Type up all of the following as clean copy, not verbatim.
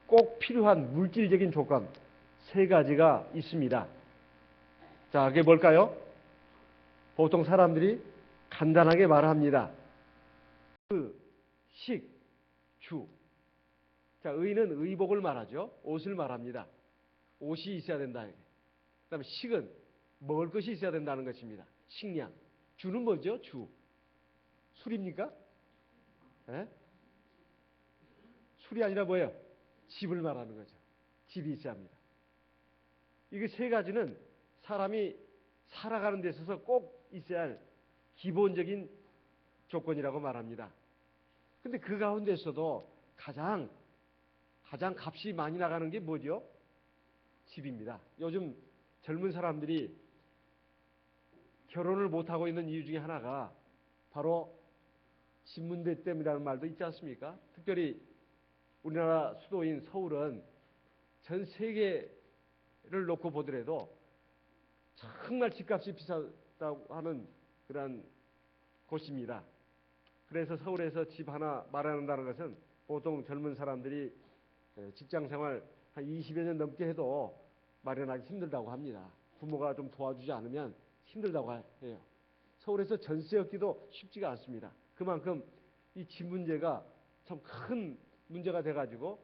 꼭 필요한 물질적인 조건 세 가지가 있습니다. 자, 그게 뭘까요? 보통 사람들이 간단하게 말합니다. 그, 식, 주. 자, 의는 의복을 말하죠. 옷을 말합니다. 옷이 있어야 된다. 그다음에 식은 먹을 것이 있어야 된다는 것입니다. 식량. 주는 뭐죠? 주. 술입니까? 예? 술이 아니라 뭐예요? 집을 말하는 거죠. 집이 있어야 합니다. 이게 세 가지는 사람이 살아가는 데 있어서 꼭 있어야 할 기본적인 조건이라고 말합니다. 근데 그 가운데서도 가장 값이 많이 나가는 게 뭐죠? 집입니다. 요즘 젊은 사람들이 결혼을 못하고 있는 이유 중에 하나가 바로 집 문제 때문이라는 말도 있지 않습니까? 특별히 우리나라 수도인 서울은 전 세계를 놓고 보더라도 정말 집값이 비싸다고 하는 그런 곳입니다. 그래서 서울에서 집 하나 마련한다는 것은 보통 젊은 사람들이 직장 생활 한 20여 년 넘게 해도 마련하기 힘들다고 합니다. 부모가 좀 도와주지 않으면 힘들다고 해요. 서울에서 전세 얻기도 쉽지가 않습니다. 그만큼 이 집 문제가 참 큰 문제가 돼가지고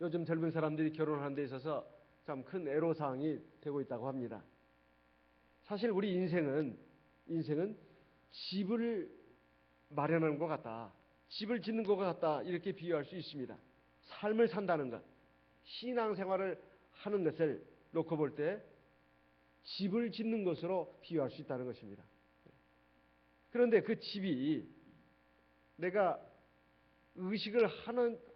요즘 젊은 사람들이 결혼하는 데 있어서 참 큰 애로사항이 되고 있다고 합니다. 사실 우리 인생은 집을 마련하는 것 같다. 집을 짓는 것 같다. 이렇게 비유할 수 있습니다. 삶을 산다는 것, 신앙생활을 하는 것을 놓고 볼 때 집을 짓는 것으로 비유할 수 있다는 것입니다. 그런데 그 집이 내가 의식을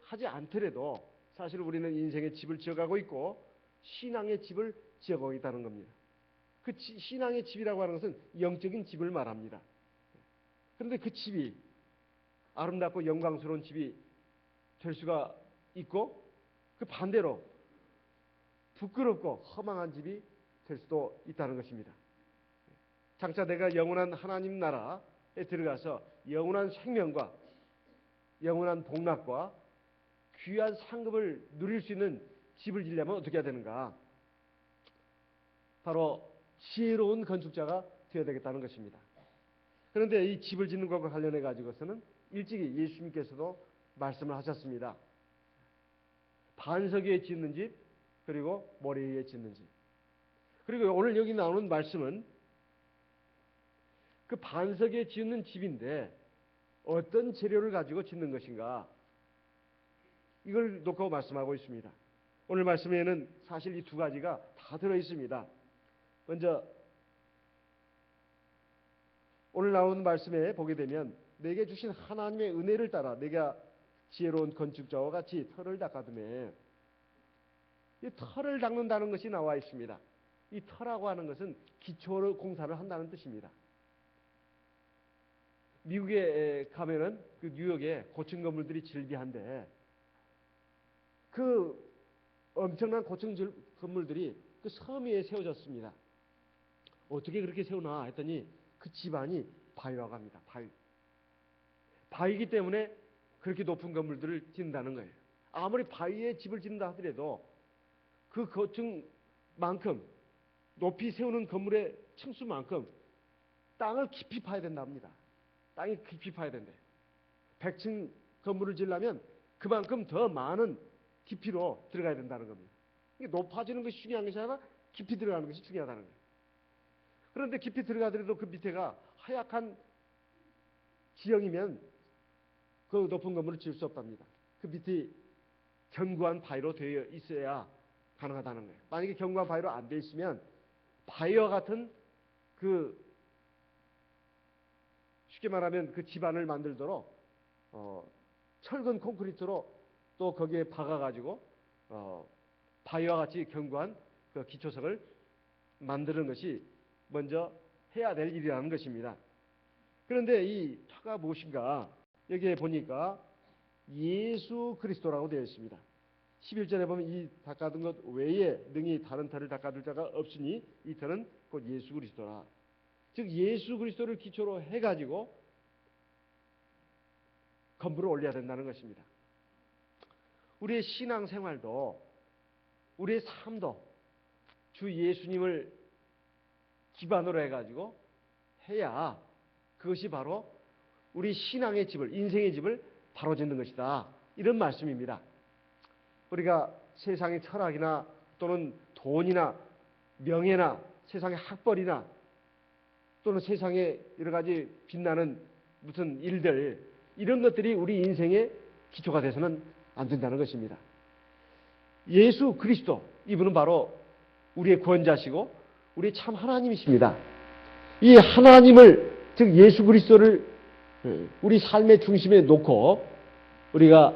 하지 않더라도 사실 우리는 인생의 집을 지어가고 있고 신앙의 집을 지어가고 있다는 겁니다. 그 신앙의 집이라고 하는 것은 영적인 집을 말합니다. 그런데 그 집이 아름답고 영광스러운 집이 될 수가 있고 그 반대로 부끄럽고 허망한 집이 될 수도 있다는 것입니다. 장차 내가 영원한 하나님 나라에 들어가서 영원한 생명과 영원한 복락과 귀한 상급을 누릴 수 있는 집을 지려면 어떻게 해야 되는가? 바로 지혜로운 건축자가 되어야 되겠다는 것입니다. 그런데 이 집을 짓는 것과 관련해 가지고서는 일찍이 예수님께서도 말씀을 하셨습니다. 반석 위에 짓는 집, 그리고 모래 위에 짓는 집. 그리고 오늘 여기 나오는 말씀은 그 반석 위에 짓는 집인데 어떤 재료를 가지고 짓는 것인가? 이걸 놓고 말씀하고 있습니다. 오늘 말씀에는 사실 이 두 가지가 다 들어 있습니다. 먼저 오늘 나온 말씀에 보게 되면 내게 주신 하나님의 은혜를 따라 내가 지혜로운 건축자와 같이 터를 닦아두매. 이 터를 닦는다는 것이 나와 있습니다. 이 터라고 하는 것은 기초 공사를 한다는 뜻입니다. 미국에 가면은 그 뉴욕에 고층 건물들이 즐비한데 그 엄청난 고층 건물들이 그 섬 위에 세워졌습니다. 어떻게 그렇게 세우나 했더니 그 집안이 바위라고 합니다. 바위이기 때문에 그렇게 높은 건물들을 짓는다는 거예요. 아무리 바위에 집을 짓는다 하더라도 그 고층만큼 높이 세우는 건물의 층수만큼 땅을 깊이 파야 된답니다. 땅이 깊이 파야 된대. 100층 건물을 지으려면 그만큼 더 많은 깊이로 들어가야 된다는 겁니다. 이게 높아지는 것이 중요한 것이 아니라 깊이 들어가는 것이 중요하다는 거예요. 그런데 깊이 들어가더라도 그 밑에가 하약한 지형이면 그 높은 건물을 지을 수 없답니다. 그 밑이 견고한 바위로 되어 있어야 가능하다는 거예요. 만약에 견고한 바위로 안 되어 있으면 바위와 같은 그 쉽게 말하면 그 집안을 만들도록 철근 콘크리트로 또 거기에 박아가지고 바위와 같이 견고한 그 기초석을 만드는 것이 먼저 해야 될 일이라는 것입니다. 그런데 이 터가 무엇인가? 여기에 보니까 예수 그리스도라고 되어 있습니다. 11절에 보면 이 닦아둔 것 외에 능히 다른 터를 닦아둘 자가 없으니 이 터는 곧 예수 그리스도라. 즉 예수 그리스도를 기초로 해가지고 건물을 올려야 된다는 것입니다. 우리의 신앙생활도 우리의 삶도 주 예수님을 기반으로 해가지고 해야 그것이 바로 우리 신앙의 집을, 인생의 집을 바로 짓는 것이다. 이런 말씀입니다. 우리가 세상의 철학이나 또는 돈이나 명예나 세상의 학벌이나 또는 세상의 여러 가지 빛나는 무슨 일들, 이런 것들이 우리 인생의 기초가 돼서는 안 된다는 것입니다. 예수 그리스도, 이분은 바로 우리의 구원자시고 우리의 참 하나님이십니다. 이 하나님을, 즉 예수 그리스도를 우리 삶의 중심에 놓고 우리가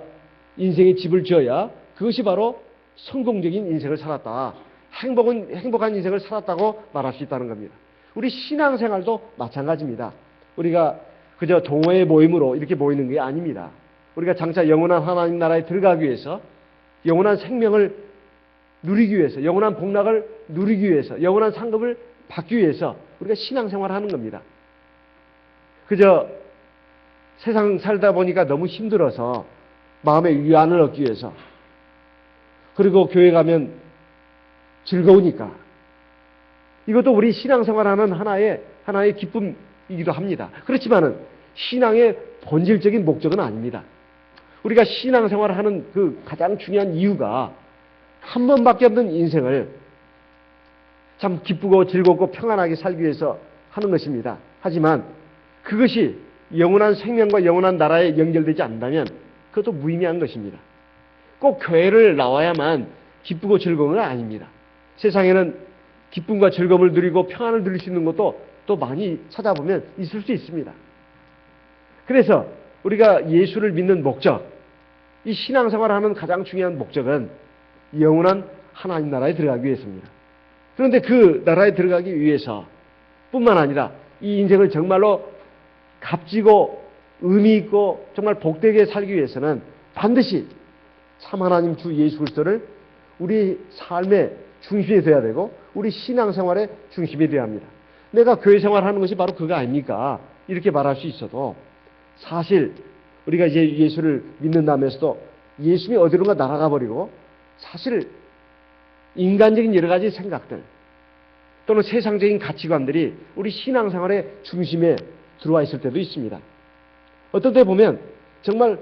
인생의 집을 지어야 그것이 바로 성공적인 인생을 살았다, 행복한 인생을 살았다고 말할 수 있다는 겁니다. 우리 신앙생활도 마찬가지입니다. 우리가 그저 동호회 모임으로 이렇게 모이는 게 아닙니다. 우리가 장차 영원한 하나님 나라에 들어가기 위해서, 영원한 생명을 누리기 위해서, 영원한 복락을 누리기 위해서, 영원한 상급을 받기 위해서 우리가 신앙생활을 하는 겁니다. 그저 세상 살다 보니까 너무 힘들어서 마음의 위안을 얻기 위해서, 그리고 교회 가면 즐거우니까, 이것도 우리 신앙생활하는 하나의 기쁨이기도 합니다. 그렇지만은 신앙의 본질적인 목적은 아닙니다. 우리가 신앙생활을 하는 그 가장 중요한 이유가 한 번밖에 없는 인생을 참 기쁘고 즐겁고 평안하게 살기 위해서 하는 것입니다. 하지만 그것이 영원한 생명과 영원한 나라에 연결되지 않는다면 그것도 무의미한 것입니다. 꼭 교회를 나와야만 기쁘고 즐거운 건 아닙니다. 세상에는 기쁨과 즐거움을 누리고 평안을 누릴 수 있는 것도 또 많이 찾아보면 있을 수 있습니다. 그래서 우리가 예수를 믿는 목적, 이 신앙생활을 하는 가장 중요한 목적은 영원한 하나님 나라에 들어가기 위해서입니다. 그런데 그 나라에 들어가기 위해서 뿐만 아니라 이 인생을 정말로 값지고 의미 있고 정말 복되게 살기 위해서는 반드시 참 하나님 주 예수 그리스도를 우리 삶의 중심이 되어야 되고 우리 신앙생활의 중심이 되어야 합니다. 내가 교회 생활하는 것이 바로 그거 아닙니까? 이렇게 말할 수 있어도 사실 우리가 이제 예수를 믿는다면서도 예수님이 어디론가 날아가 버리고 사실 인간적인 여러 가지 생각들 또는 세상적인 가치관들이 우리 신앙생활의 중심에 들어와 있을 때도 있습니다. 어떤 때 보면 정말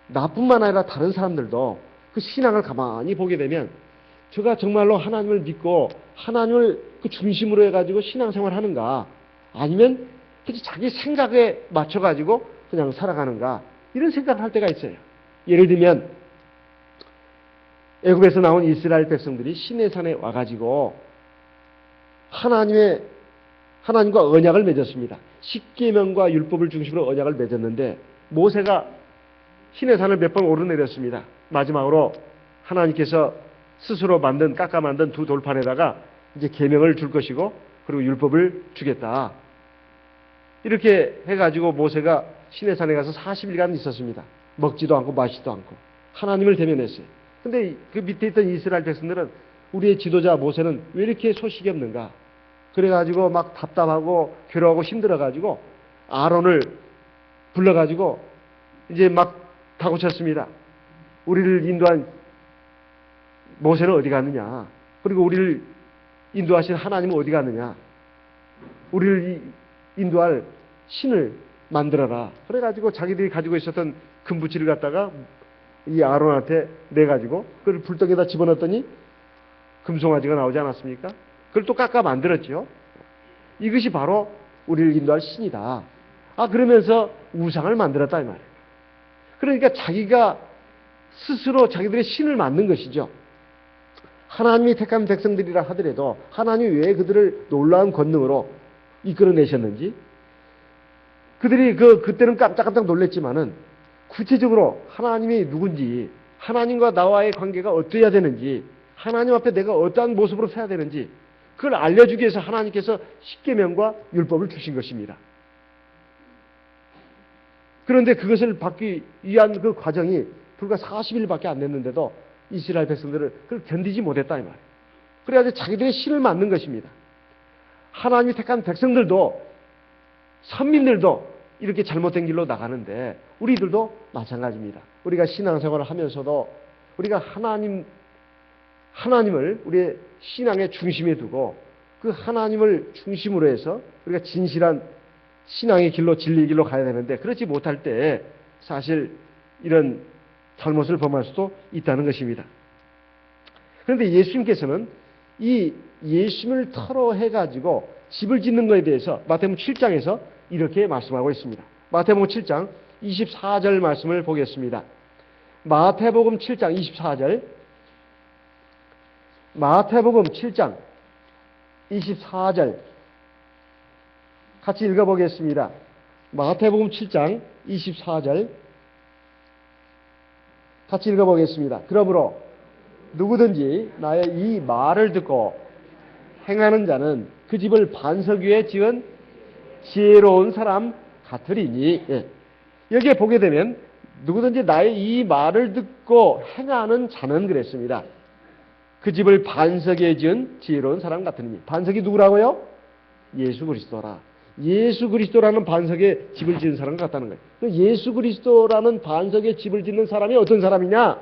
나뿐만 아니라 다른 사람들도 그 신앙을 가만히 보게 되면 제가 정말로 하나님을 믿고 하나님을 그 중심으로 해가지고 신앙생활을 하는가, 아니면 자기 생각에 맞춰가지고 그냥 살아가는가, 이런 생각을 할 때가 있어요. 예를 들면 애굽에서 나온 이스라엘 백성들이 시내산에 와가지고 하나님과 언약을 맺었습니다. 십계명과 율법을 중심으로 언약을 맺었는데 모세가 시내산을 몇 번 오르내렸습니다. 마지막으로 하나님께서 스스로 깎아 만든 두 돌판에다가 이제 계명을 줄 것이고 그리고 율법을 주겠다. 이렇게 해가지고 모세가 시내산에 가서 40일간 있었습니다. 먹지도 않고 마시지도 않고 하나님을 대면했어요. 근데 그 밑에 있던 이스라엘 백성들은 우리의 지도자 모세는 왜 이렇게 소식이 없는가? 그래가지고 막 답답하고 괴로워하고 힘들어가지고 아론을 불러가지고 이제 막 다고쳤습니다. 우리를 인도한 모세는 어디 갔느냐? 그리고 우리를 인도하신 하나님은 어디 갔느냐? 우리를 인도할 신을 만들어라. 그래가지고 자기들이 가지고 있었던 금붙이를 갖다가 이 아론한테 내가지고 그걸 불덩이에다 집어넣었더니 금송아지가 나오지 않았습니까? 그걸 또 깎아 만들었죠. 이것이 바로 우리를 인도할 신이다. 그러면서 우상을 만들었다 이 말이에요. 그러니까 자기가 스스로 자기들의 신을 만든 것이죠. 하나님이 택한 백성들이라 하더라도 하나님이 왜 그들을 놀라운 권능으로 이끌어내셨는지, 그들이 그때는 깜짝깜짝 놀랬지만은 구체적으로 하나님이 누군지, 하나님과 나와의 관계가 어떠해야 되는지, 하나님 앞에 내가 어떠한 모습으로 서야 되는지 그걸 알려주기 위해서 하나님께서 십계명과 율법을 주신 것입니다. 그런데 그것을 받기 위한 그 과정이 불과 40일밖에 안 됐는데도 이스라엘 백성들을 그걸 견디지 못했다 이 말이에요. 그래가지고 자기들의 신을 만든 것입니다. 하나님이 택한 백성들도, 선민들도 이렇게 잘못된 길로 나가는데 우리들도 마찬가지입니다. 우리가 신앙생활을 하면서도 우리가 하나님을 우리의 신앙의 중심에 두고 그 하나님을 중심으로 해서 우리가 진실한 신앙의 길로 진리의 길로 가야 되는데 그렇지 못할 때 사실 이런 잘못을 범할 수도 있다는 것입니다. 그런데 예수님께서는 이 예수님을 터로 해가지고 집을 짓는 것에 대해서 마태복음 7장에서 이렇게 말씀하고 있습니다. 마태복음 7장 24절 말씀을 보겠습니다. 마태복음 7장 24절, 마태복음 7장 24절 같이 읽어보겠습니다. 마태복음 7장 24절 같이 읽어보겠습니다. 그러므로 누구든지 나의 이 말을 듣고 행하는 자는 그 집을 반석 위에 지은 지혜로운 사람 같으리니. 예. 여기에 보게 되면 누구든지 나의 이 말을 듣고 행하는 자는 그랬습니다. 그 집을 반석에 지은 지혜로운 사람 같으니. 반석이 누구라고요? 예수 그리스도라. 예수 그리스도라는 반석에 집을 지은 사람 같다는 거예요. 예수 그리스도라는 반석에 집을 짓는 사람이 어떤 사람이냐?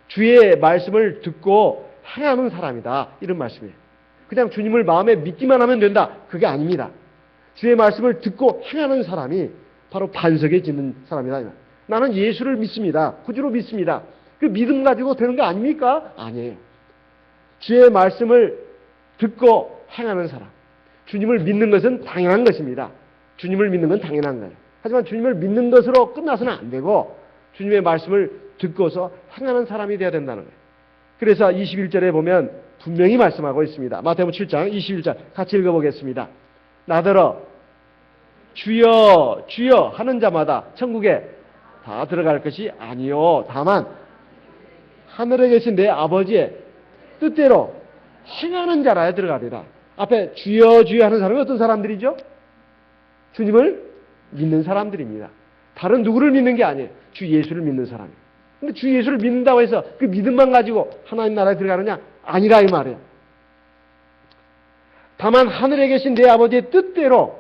주의 말씀을 듣고 행하는 사람이다. 이런 말씀이에요. 그냥 주님을 마음에 믿기만 하면 된다. 그게 아닙니다. 주의 말씀을 듣고 행하는 사람이 바로 반석에 짓는 사람이다. 나는 예수를 믿습니다. 구주로 믿습니다. 그 믿음 가지고 되는 거 아닙니까? 아니에요. 주의 말씀을 듣고 행하는 사람. 주님을 믿는 것은 당연한 것입니다. 주님을 믿는 건 당연한 거예요. 하지만 주님을 믿는 것으로 끝나서는 안 되고 주님의 말씀을 듣고서 행하는 사람이 되어야 된다는 거예요. 그래서 21절에 보면 분명히 말씀하고 있습니다. 마태복음 7장 21절 같이 읽어보겠습니다. 나더러 주여 주여 하는 자마다 천국에 다 들어갈 것이 아니요 다만 하늘에 계신 내 아버지의 뜻대로 행하는 자라야 들어가리라. 앞에 주여 주여 하는 사람이 어떤 사람들이죠? 주님을 믿는 사람들입니다. 다른 누구를 믿는 게 아니에요. 주 예수를 믿는 사람이에요. 근데 주 예수를 믿는다고 해서 그 믿음만 가지고 하나님 나라에 들어가느냐? 아니라 이 말이에요. 다만 하늘에 계신 내 아버지의 뜻대로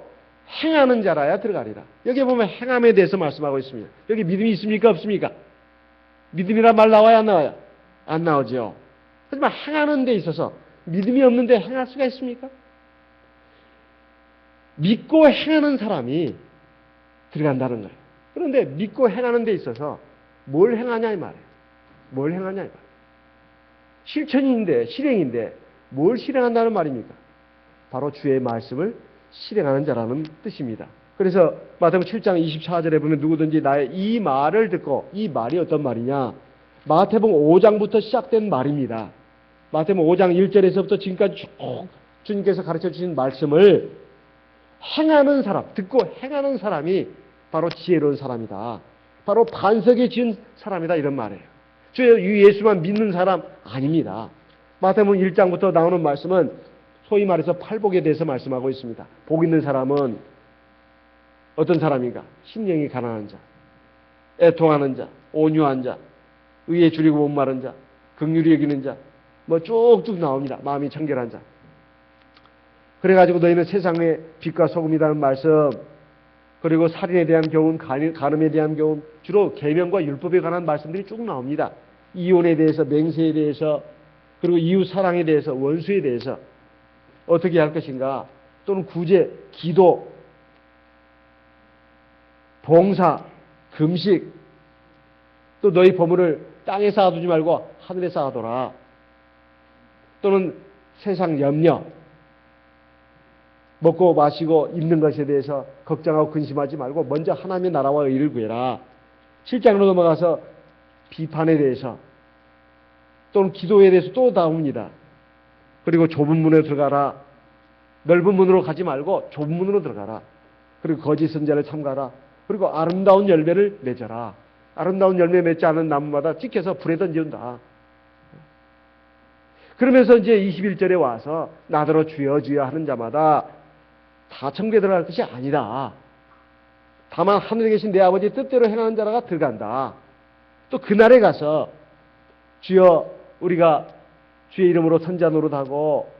행하는 자라야 들어가리라. 여기 보면 행함에 대해서 말씀하고 있습니다. 여기 믿음이 있습니까? 없습니까? 믿음이란 말 나와요? 안 나와요? 안 나오죠. 하지만 행하는 데 있어서 믿음이 없는데 행할 수가 있습니까? 믿고 행하는 사람이 들어간다는 거예요. 그런데 믿고 행하는 데 있어서 뭘 행하냐 이 말이에요. 뭘 행하냐 이 말이에요. 실천인데 실행인데 뭘 실행한다는 말입니까? 바로 주의 말씀을 실행하는 자라는 뜻입니다. 그래서 마태복음 7장 24절에 보면 누구든지 나의 이 말을 듣고, 이 말이 어떤 말이냐? 마태복음 5장부터 시작된 말입니다. 마태복음 5장 1절에서부터 지금까지 쭉 주님께서 가르쳐 주신 말씀을 행하는 사람, 듣고 행하는 사람이 바로 지혜로운 사람이다. 바로 반석에 지은 사람이다. 이런 말이에요. 주 예수만 믿는 사람 아닙니다. 마태복음 1장부터 나오는 말씀은 소위 말해서 팔복에 대해서 말씀하고 있습니다. 복 있는 사람은 어떤 사람인가? 심령이 가난한 자, 애통하는 자, 온유한 자, 의에 줄이고 못 마른 자, 긍휼히 여기는 자, 뭐 쭉쭉 나옵니다. 마음이 청결한 자. 그래가지고 너희는 세상의 빛과 소금이라는 말씀, 그리고 살인에 대한 교훈, 간음에 대한 교훈, 주로 계명과 율법에 관한 말씀들이 쭉 나옵니다. 이혼에 대해서, 맹세에 대해서, 그리고 이웃 사랑에 대해서, 원수에 대해서 어떻게 할 것인가, 또는 구제, 기도, 봉사, 금식, 또 너희 보물을 땅에 쌓아두지 말고 하늘에 쌓아둬라. 또는 세상 염려, 먹고 마시고 입는 것에 대해서 걱정하고 근심하지 말고 먼저 하나님의 나라와 의를 구해라. 7장으로 넘어가서 비판에 대해서 또는 기도에 대해서 또 나옵니다. 그리고 좁은 문에 들어가라. 넓은 문으로 가지 말고 좁은 문으로 들어가라. 그리고 거짓 선자를 삼가라. 그리고 아름다운 열매를 맺어라. 아름다운 열매 맺지 않은 나무마다 찍혀서 불에 던지운다. 그러면서 이제 21절에 와서 나더러 주여 주여 하는 자마다 다 천국에 들어갈 것이 아니다. 다만 하늘에 계신 내 아버지 뜻대로 행하는 자라가 들어간다. 또 그날에 가서 주여 우리가 주의 이름으로 선자 노릇하고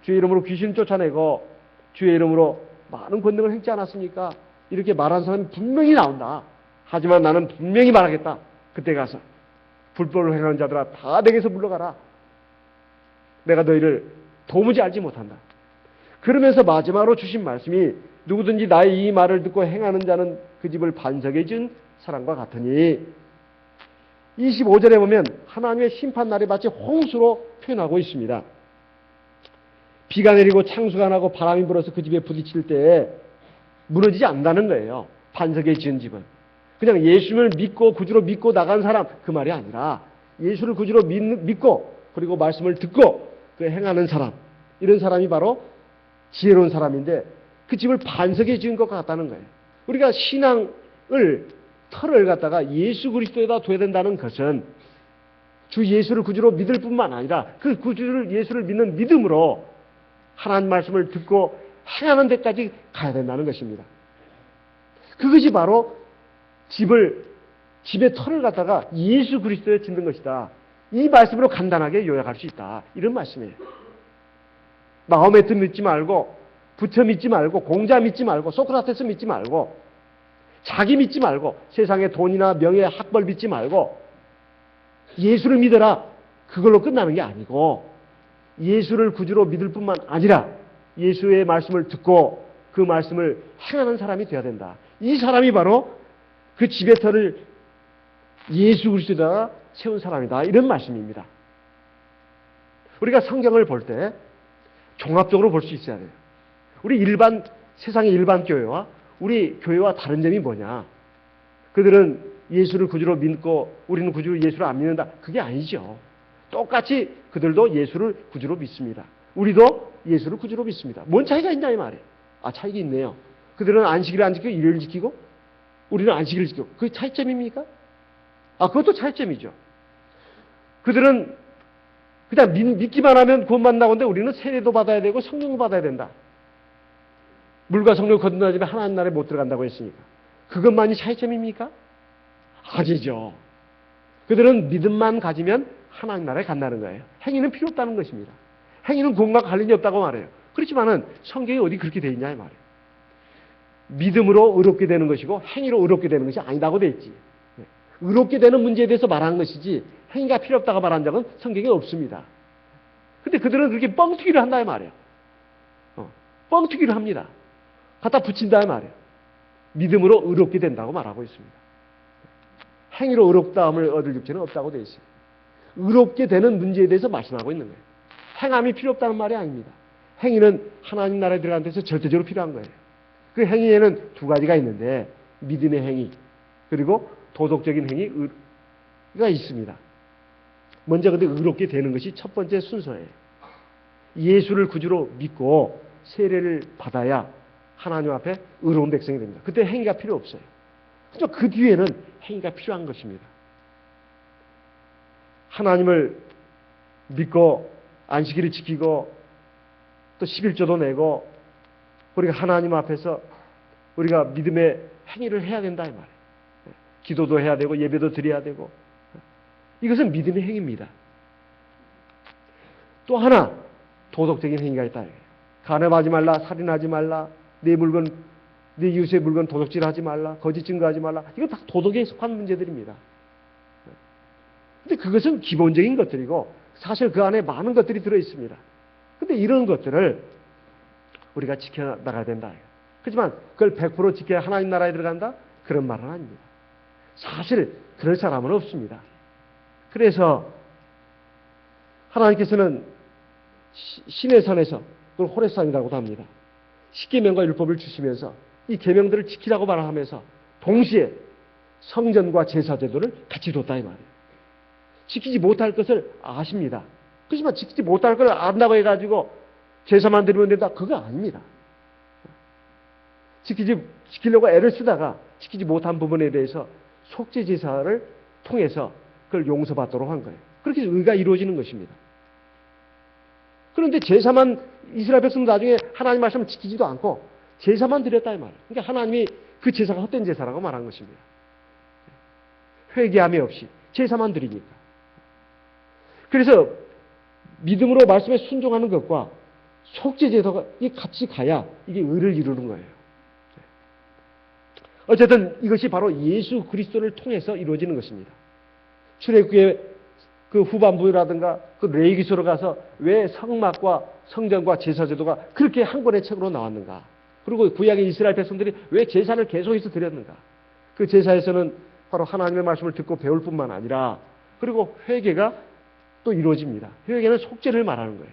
주의 이름으로 귀신 쫓아내고 주의 이름으로 많은 권능을 행치 않았습니까? 이렇게 말하는 사람이 분명히 나온다. 하지만 나는 분명히 말하겠다. 그때 가서 불법을 행하는 자들아 다 내게서 물러가라. 내가 너희를 도무지 알지 못한다. 그러면서 마지막으로 주신 말씀이 누구든지 나의 이 말을 듣고 행하는 자는 그 집을 반석에 지은 사람과 같으니 25절에 보면 하나님의 심판날이 마치 홍수로 표현하고 있습니다. 비가 내리고 창수가 나고 바람이 불어서 그 집에 부딪힐 때에 무너지지 않는다는 거예요. 반석에 지은 집은. 그냥 예수를 믿고 구주로 믿고 나간 사람 그 말이 아니라 예수를 구주로 믿고 그리고 말씀을 듣고 그 행하는 사람, 이런 사람이 바로 지혜로운 사람인데 그 집을 반석에 지은 것 같다는 거예요. 우리가 신앙을 틀을 갖다가 예수 그리스도에다 둬야 된다는 것은 주 예수를 구주로 믿을 뿐만 아니라 그 구주를 예수를 믿는 믿음으로 하나님 말씀을 듣고 행하는 데까지 가야 된다는 것입니다. 그것이 바로 집의 틀을 갖다가 예수 그리스도에 짓는 것이다. 이 말씀으로 간단하게 요약할 수 있다. 이런 말씀이에요. 마호메트 믿지 말고 부처 믿지 말고 공자 믿지 말고 소크라테스 믿지 말고 자기 믿지 말고 세상의 돈이나 명예, 학벌 믿지 말고 예수를 믿어라. 그걸로 끝나는 게 아니고 예수를 구주로 믿을 뿐만 아니라 예수의 말씀을 듣고 그 말씀을 행하는 사람이 되어야 된다. 이 사람이 바로 그 집의 터를 예수 그리스도에다가 세운 사람이다. 이런 말씀입니다. 우리가 성경을 볼 때 종합적으로 볼 수 있어야 돼요. 우리 세상의 일반 교회와 우리 교회와 다른 점이 뭐냐? 그들은 예수를 구주로 믿고 우리는 구주로 예수를 안 믿는다. 그게 아니죠. 똑같이 그들도 예수를 구주로 믿습니다. 우리도 예수를 구주로 믿습니다. 뭔 차이가 있냐 이 말이에요. 차이가 있네요. 그들은 안식일을 안 지키고 일요일을 지키고 우리는 안식일을 지키고 그게 차이점입니까? 그것도 차이점이죠. 그들은 그냥 믿기만 하면 구원받는다고 하는데 우리는 세례도 받아야 되고 성령도 받아야 된다. 물과 성령을 거듭나지만 하나님 나라에 못 들어간다고 했으니까. 그것만이 차이점입니까? 아니죠. 그들은 믿음만 가지면 하나님 나라에 간다는 거예요. 행위는 필요 없다는 것입니다. 행위는 구원과 관련이 없다고 말해요. 그렇지만은 성경이 어디 그렇게 돼 있냐 이 말이에요. 믿음으로 의롭게 되는 것이고 행위로 의롭게 되는 것이 아니다고 돼 있지. 의롭게 되는 문제에 대해서 말한 것이지 행위가 필요 없다고 말한 적은 성경에 없습니다. 근데 그들은 그렇게 뻥튀기를 한다 이 말이에요. 뻥튀기를 합니다. 갖다 붙인다 이 말이에요. 믿음으로 의롭게 된다고 말하고 있습니다. 행위로 의롭다함을 얻을 육체는 없다고 되어 있어요. 의롭게 되는 문제에 대해서 말씀하고 있는 거예요. 행함이 필요 없다는 말이 아닙니다. 행위는 하나님 나라에 들어가는 데서 절대적으로 필요한 거예요. 그 행위에는 두 가지가 있는데 믿음의 행위 그리고 도덕적인 행위가 있습니다. 먼저 근데 의롭게 되는 것이 첫 번째 순서예요. 예수를 구주로 믿고 세례를 받아야 하나님 앞에 의로운 백성이 됩니다. 그때 행위가 필요 없어요. 그 뒤에는 행위가 필요한 것입니다. 하나님을 믿고 안식일을 지키고 또 11조도 내고 우리가 하나님 앞에서 우리가 믿음의 행위를 해야 된다 이 말이에요. 기도도 해야 되고 예배도 드려야 되고 이것은 믿음의 행위입니다. 또 하나 도덕적인 행위가 있다. 간음하지 말라, 살인하지 말라, 내 이웃의 물건 도둑질하지 말라, 거짓 증거하지 말라. 이거 다 도덕에 속한 문제들입니다. 근데 그것은 기본적인 것들이고 사실 그 안에 많은 것들이 들어 있습니다. 근데 이런 것들을 우리가 지켜나가야 된다. 하지만 그걸 100% 지켜야 하나님 나라에 들어간다? 그런 말은 아닙니다. 사실 그럴 사람은 없습니다. 그래서 하나님께서는 시내산에서 그걸 호렙산이라고도 합니다. 십계명과 율법을 주시면서 이 계명들을 지키라고 말하면서 동시에 성전과 제사 제도를 같이 뒀다 이 말이에요. 지키지 못할 것을 아십니다. 그렇지만 지키지 못할 걸 안다고 해가지고 제사만 드리면 된다? 그거 아닙니다. 지키려고 애를 쓰다가 지키지 못한 부분에 대해서 속죄 제사를 통해서 그걸 용서받도록 한 거예요. 그렇게 의가 이루어지는 것입니다. 그런데 제사만 이스라엘 백성은 나중에 하나님 말씀을 지키지도 않고 제사만 드렸다 이 말이에요. 그러니까 하나님이 그 제사가 헛된 제사라고 말한 것입니다. 회개함이 없이 제사만 드리니까. 그래서 믿음으로 말씀에 순종하는 것과 속죄 제도가 같이 가야 이게 의를 이루는 거예요. 어쨌든 이것이 바로 예수 그리스도를 통해서 이루어지는 것입니다. 출애굽기의 그 후반부라든가 그 레위기서로 가서 왜 성막과 성전과 제사제도가 그렇게 한 권의 책으로 나왔는가? 그리고 구약의 이스라엘 백성들이 왜 제사를 계속해서 드렸는가? 그 제사에서는 바로 하나님의 말씀을 듣고 배울 뿐만 아니라 그리고 회개가 또 이루어집니다. 회개는 속죄를 말하는 거예요.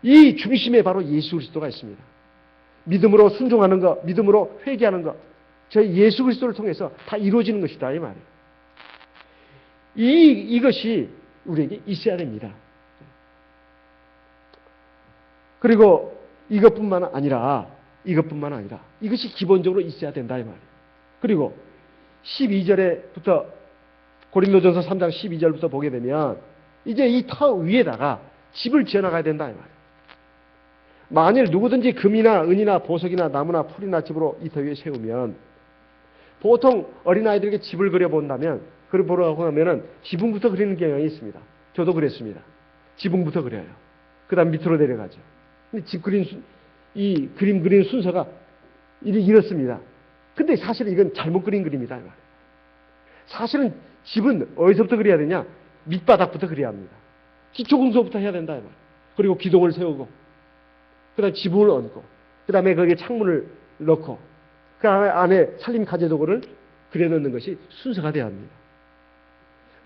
이 중심에 바로 예수 그리스도가 있습니다. 믿음으로 순종하는 것, 믿음으로 회개하는 것, 저희 예수 그리스도를 통해서 다 이루어지는 것이다 이 말이에요. 이것이 우리에게 있어야 됩니다. 그리고 이것뿐만 아니라 이것이 기본적으로 있어야 된다 이 말이에요. 그리고 12절에부터 고린도전서 3장 12절부터 보게 되면 이제 이 터 위에다가 집을 지어나가야 된다 이 말이에요. 만일 누구든지 금이나 은이나 보석이나 나무나 풀이나 집으로 이 터 위에 세우면 보통 어린아이들에게 집을 그려본다면 그려보라고 하면은 지붕부터 그리는 경향이 있습니다. 저도 그랬습니다. 지붕부터 그려요. 그 다음 밑으로 내려가죠. 근데 이 그림 그리는 순서가 이렇습니다. 근데 사실은 이건 잘못 그린 그림이다. 사실은 집은 어디서부터 그려야 되냐? 밑바닥부터 그려야 합니다. 기초공소부터 해야 된다. 그리고 기둥을 세우고, 그 다음에 지붕을 얹고, 그 다음에 거기에 창문을 넣고, 그 안에 살림 가재도구를 그려놓는 것이 순서가 되어야 합니다.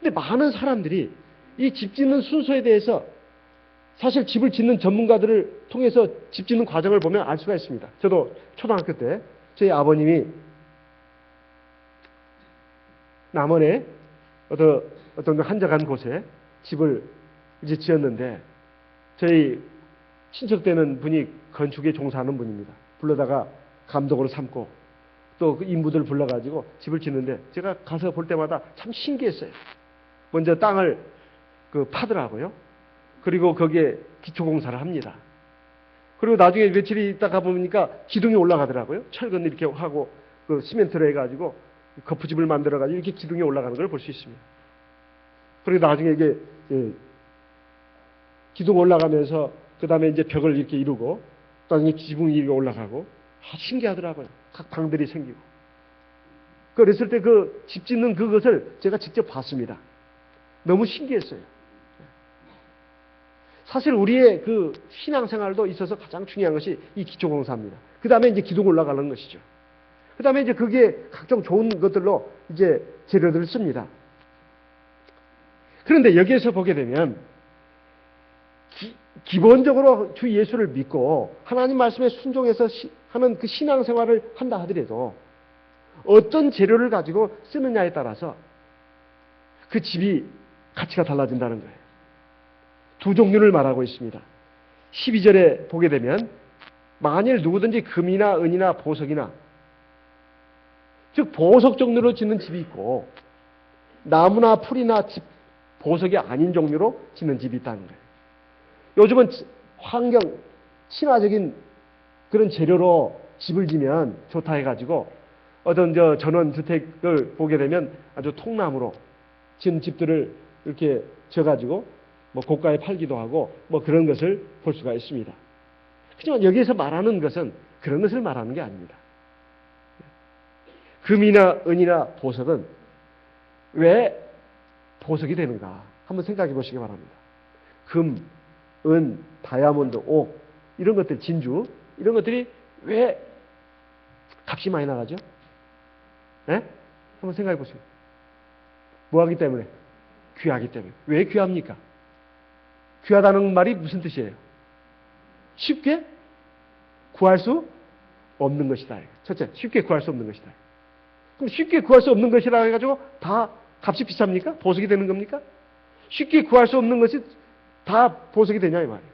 근데 많은 사람들이 이 집 짓는 순서에 대해서 사실 집을 짓는 전문가들을 통해서 집 짓는 과정을 보면 알 수가 있습니다. 저도 초등학교 때 저희 아버님이 남원에 어떤 한적한 곳에 집을 이제 지었는데 저희 친척 되는 분이 건축에 종사하는 분입니다. 불러다가 감독으로 삼고 또 그 인부들 불러가지고 집을 짓는데 제가 가서 볼 때마다 참 신기했어요. 먼저 땅을 파더라고요. 그리고 거기에 기초공사를 합니다. 그리고 나중에 며칠이 있다 가보니까 기둥이 올라가더라고요. 철근 이렇게 하고 그 시멘트로 해가지고 거푸집을 만들어가지고 이렇게 기둥이 올라가는 걸 볼 수 있습니다. 그리고 나중에 이게 기둥 올라가면서 그 다음에 이제 벽을 이렇게 이루고 나중에 지붕이 이렇게 올라가고 신기하더라고요. 각 방들이 생기고. 그랬을 때 그 집 짓는 그것을 제가 직접 봤습니다. 너무 신기했어요. 사실 우리의 그 신앙생활도 있어서 가장 중요한 것이 이 기초공사입니다. 그 다음에 이제 기둥 올라가는 것이죠. 그 다음에 이제 그게 각종 좋은 것들로 이제 재료들을 씁니다. 그런데 여기에서 보게 되면 기본적으로 주 예수를 믿고 하나님 말씀에 순종해서 하는 그 신앙생활을 한다 하더라도 어떤 재료를 가지고 쓰느냐에 따라서 그 집이 가치가 달라진다는 거예요. 두 종류를 말하고 있습니다. 12절에 보게 되면 만일 누구든지 금이나 은이나 보석이나 즉 보석 종류로 짓는 집이 있고 나무나 풀이나 보석이 아닌 종류로 짓는 집이 있다는 거예요. 요즘은 환경 친화적인 그런 재료로 집을 지면 좋다 해가지고 어떤 전원주택을 보게 되면 아주 통나무로 지은 집들을 이렇게 져가지고 뭐 고가에 팔기도 하고 뭐 그런 것을 볼 수가 있습니다. 하지만 여기에서 말하는 것은 그런 것을 말하는 게 아닙니다. 금이나 은이나 보석은 왜 보석이 되는가 한번 생각해 보시기 바랍니다. 금, 은, 다이아몬드, 옥 이런 것들, 진주 이런 것들이 왜 값이 많이 나가죠? 네? 한번 생각해 보세요. 뭐 하기 때문에? 귀하기 때문에. 왜 귀합니까? 귀하다는 말이 무슨 뜻이에요? 쉽게 구할 수 없는 것이다. 첫째, 쉽게 구할 수 없는 것이다. 그럼 쉽게 구할 수 없는 것이라 해가지고 다 값이 비쌉니까? 보석이 되는 겁니까? 쉽게 구할 수 없는 것이 다 보석이 되냐 이 말이에요.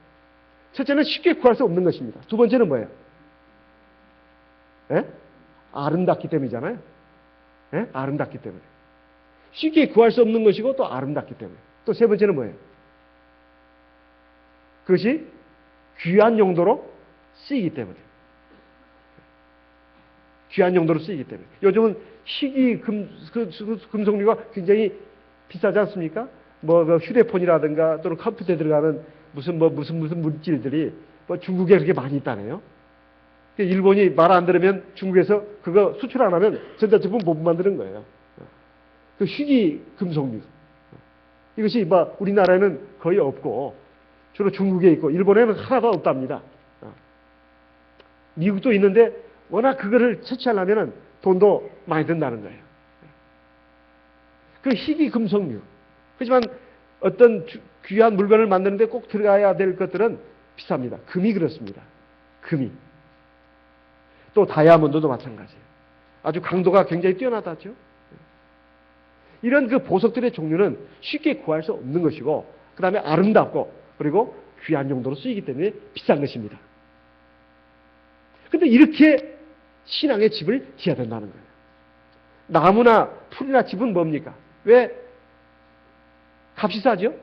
첫째는 쉽게 구할 수 없는 것입니다. 두 번째는 뭐예요? 예? 아름답기 때문이잖아요. 예? 아름답기 때문에. 쉽게 구할 수 없는 것이고 또 아름답기 때문에. 또 세 번째는 뭐예요? 그것이 귀한 용도로 쓰이기 때문에. 귀한 용도로 쓰이기 때문에. 요즘은 희귀 금속류가 굉장히 비싸지 않습니까? 뭐 휴대폰이라든가 또는 컴퓨터에 들어가는 무슨 물질들이 뭐 중국에 그렇게 많이 있다네요. 일본이 말 안 들으면 중국에서 그거 수출 안 하면 전자제품 못 만드는 거예요. 그 희귀 금속류. 이것이 뭐 우리나라에는 거의 없고 주로 중국에 있고 일본에는 하나도 없답니다. 미국도 있는데 워낙 그거를 채취하려면 돈도 많이 든다는 거예요. 그 희귀 금속류. 하지만 어떤 귀한 물건을 만드는데 꼭 들어가야 될 것들은 비쌉니다. 금이 그렇습니다. 금이. 또 다이아몬드도 마찬가지예요. 아주 강도가 굉장히 뛰어나다죠. 이런 그 보석들의 종류는 쉽게 구할 수 없는 것이고, 그 다음에 아름답고, 그리고 귀한 용도로 쓰이기 때문에 비싼 것입니다. 근데 이렇게 신앙의 집을 지어야 된다는 거예요. 나무나 풀이나 집은 뭡니까? 왜 값이 싸죠?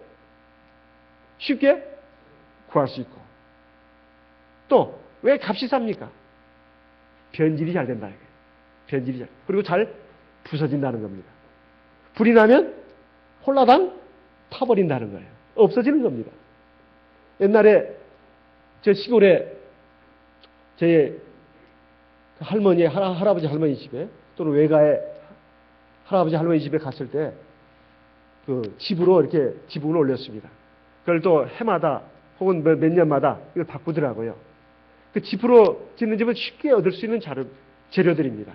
쉽게 구할 수 있고. 또 왜 값이 쌉니까? 변질이 잘 된다. 변질이 잘. 그리고 잘 부서진다는 겁니다. 불이 나면 홀라당 타버린다는 거예요. 없어지는 겁니다. 옛날에 저 시골에 제 할머니, 할아버지 할머니 집에 또는 외가에 할아버지 할머니 집에 갔을 때 그 집으로 이렇게 지붕을 올렸습니다. 그걸 또 해마다 혹은 몇 년마다 이걸 바꾸더라고요. 그 집으로 짓는 집은 쉽게 얻을 수 있는 재료들입니다.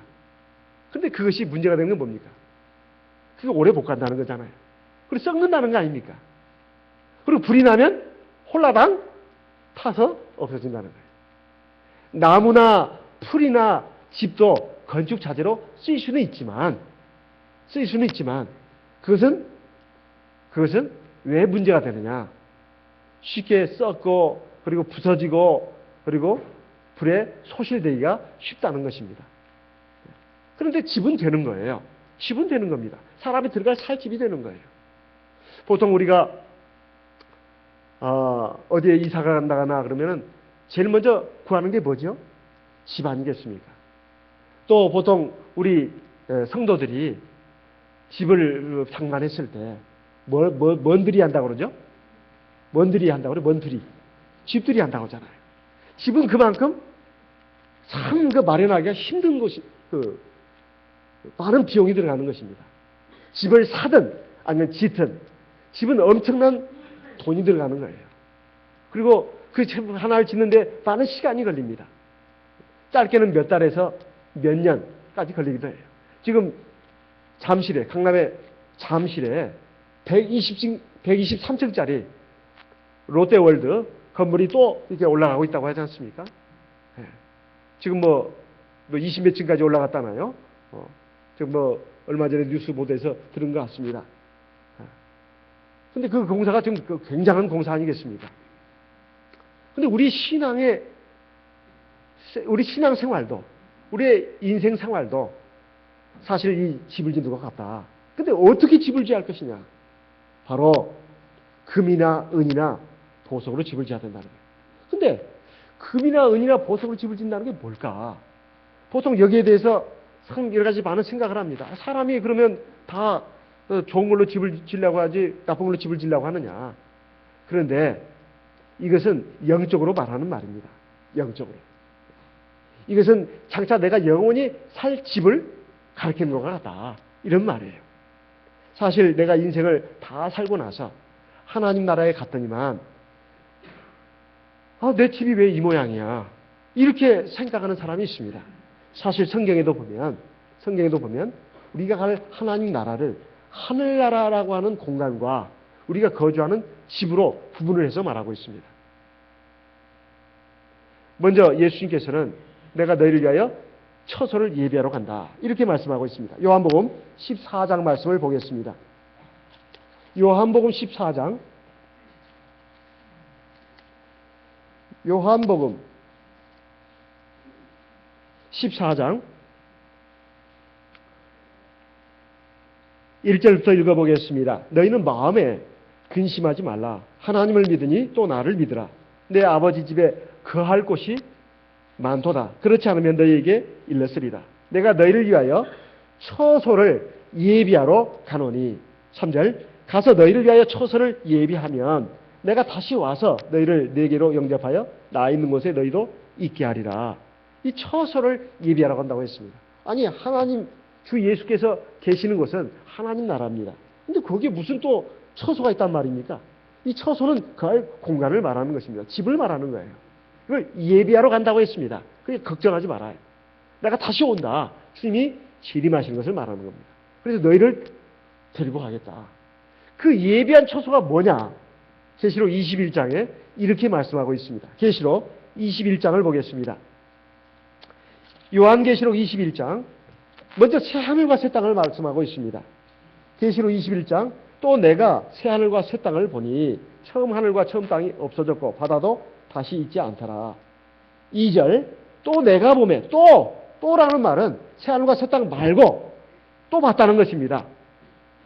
근데 그것이 문제가 되는 건 뭡니까? 그게 오래 못 간다는 거잖아요. 그리고 썩는다는 거 아닙니까? 그리고 불이 나면 홀라당 타서 없어진다는 거예요. 나무나 풀이나 집도 건축 자재로 쓰일 수는 있지만 그것은 왜 문제가 되느냐? 쉽게 썩고 그리고 부서지고 그리고 불에 소실되기가 쉽다는 것입니다. 그런데 집은 되는 거예요. 집은 되는 겁니다. 사람이 들어갈 살 집이 되는 거예요. 보통 우리가 어디에 이사가 간다거나 그러면은 제일 먼저 구하는 게 뭐죠? 집 아니겠습니까? 또 보통 우리 성도들이 집을 장만했을 때 먼들이 한다고 그러죠? 먼들이 한다고 그래요? 먼들이. 집들이 한다고 하잖아요. 집은 그만큼 참 그 마련하기가 힘든 것이 많은 비용이 들어가는 것입니다. 집을 사든 아니면 짓든 집은 엄청난 돈이 들어가는 거예요. 그리고 그 집 하나를 짓는데 많은 시간이 걸립니다. 짧게는 몇 달에서 몇 년까지 걸리기도 해요. 지금 잠실에, 강남의 잠실에 123층짜리 롯데월드 건물이 또 이렇게 올라가고 있다고 하지 않습니까? 네. 지금 뭐 20몇 층까지 올라갔다나요? 지금 얼마 전에 뉴스 보도에서 들은 것 같습니다. 근데 그 공사가 지금 굉장한 공사 아니겠습니까? 근데 우리 신앙 생활도, 우리의 인생 생활도 사실 이 집을 짓는 것 같다. 근데 어떻게 집을 지어야 할 것이냐? 바로 금이나 은이나 보석으로 집을 지어야 된다는 거예요. 근데 금이나 은이나 보석으로 집을 짓는다는 게 뭘까? 보통 여기에 대해서 여러 가지 많은 생각을 합니다. 사람이 그러면 다 좋은 걸로 집을 지으려고 하지 나쁜 걸로 집을 지으려고 하느냐? 그런데 이것은 영적으로 말하는 말입니다. 영적으로. 이것은 장차 내가 영원히 살 집을 가르치는 것 같다. 이런 말이에요. 사실 내가 인생을 다 살고 나서 하나님 나라에 갔더니만 내 집이 왜 이 모양이야? 이렇게 생각하는 사람이 있습니다. 사실 성경에도 보면 우리가 갈 하나님 나라를 하늘나라라고 하는 공간과 우리가 거주하는 집으로 구분을 해서 말하고 있습니다. 먼저 예수님께서는 내가 너희를 위하여 처소를 예비하러 간다. 이렇게 말씀하고 있습니다. 요한복음 14장 말씀을 보겠습니다. 요한복음 14장 요한복음 14장 1절부터 읽어보겠습니다. 너희는 마음에 근심하지 말라. 하나님을 믿으니 또 나를 믿으라. 내 아버지 집에 거할 곳이 많도다. 그렇지 않으면 너희에게 일렀으리라. 내가 너희를 위하여 처소를 예비하러 가노니. 3절 가서 너희를 위하여 처소를 예비하면 내가 다시 와서 너희를 내게로 영접하여 나 있는 곳에 너희도 있게 하리라. 이 처소를 예비하러 간다고 했습니다. 아니 하나님 주 예수께서 계시는 곳은 하나님 나라입니다. 근데 거기에 무슨 또 처소가 있단 말입니까? 이 처소는 그 공간을 말하는 것입니다. 집을 말하는 거예요. 이걸 예비하러 간다고 했습니다. 그러니까 걱정하지 말아요. 내가 다시 온다. 주님이 재림하시는 것을 말하는 겁니다. 그래서 너희를 데리고 가겠다. 그 예비한 처소가 뭐냐? 계시록 21장에 이렇게 말씀하고 있습니다. 계시록 21장을 보겠습니다. 요한계시록 21장 먼저 새하늘과 새 땅을 말씀하고 있습니다. 계시록 21장 또 내가 새하늘과 새 땅을 보니 처음 하늘과 처음 땅이 없어졌고 바다도 다시 있지 않더라. 2절 또 내가 보매 또라는 말은 새하늘과 새 땅 말고 또 봤다는 것입니다.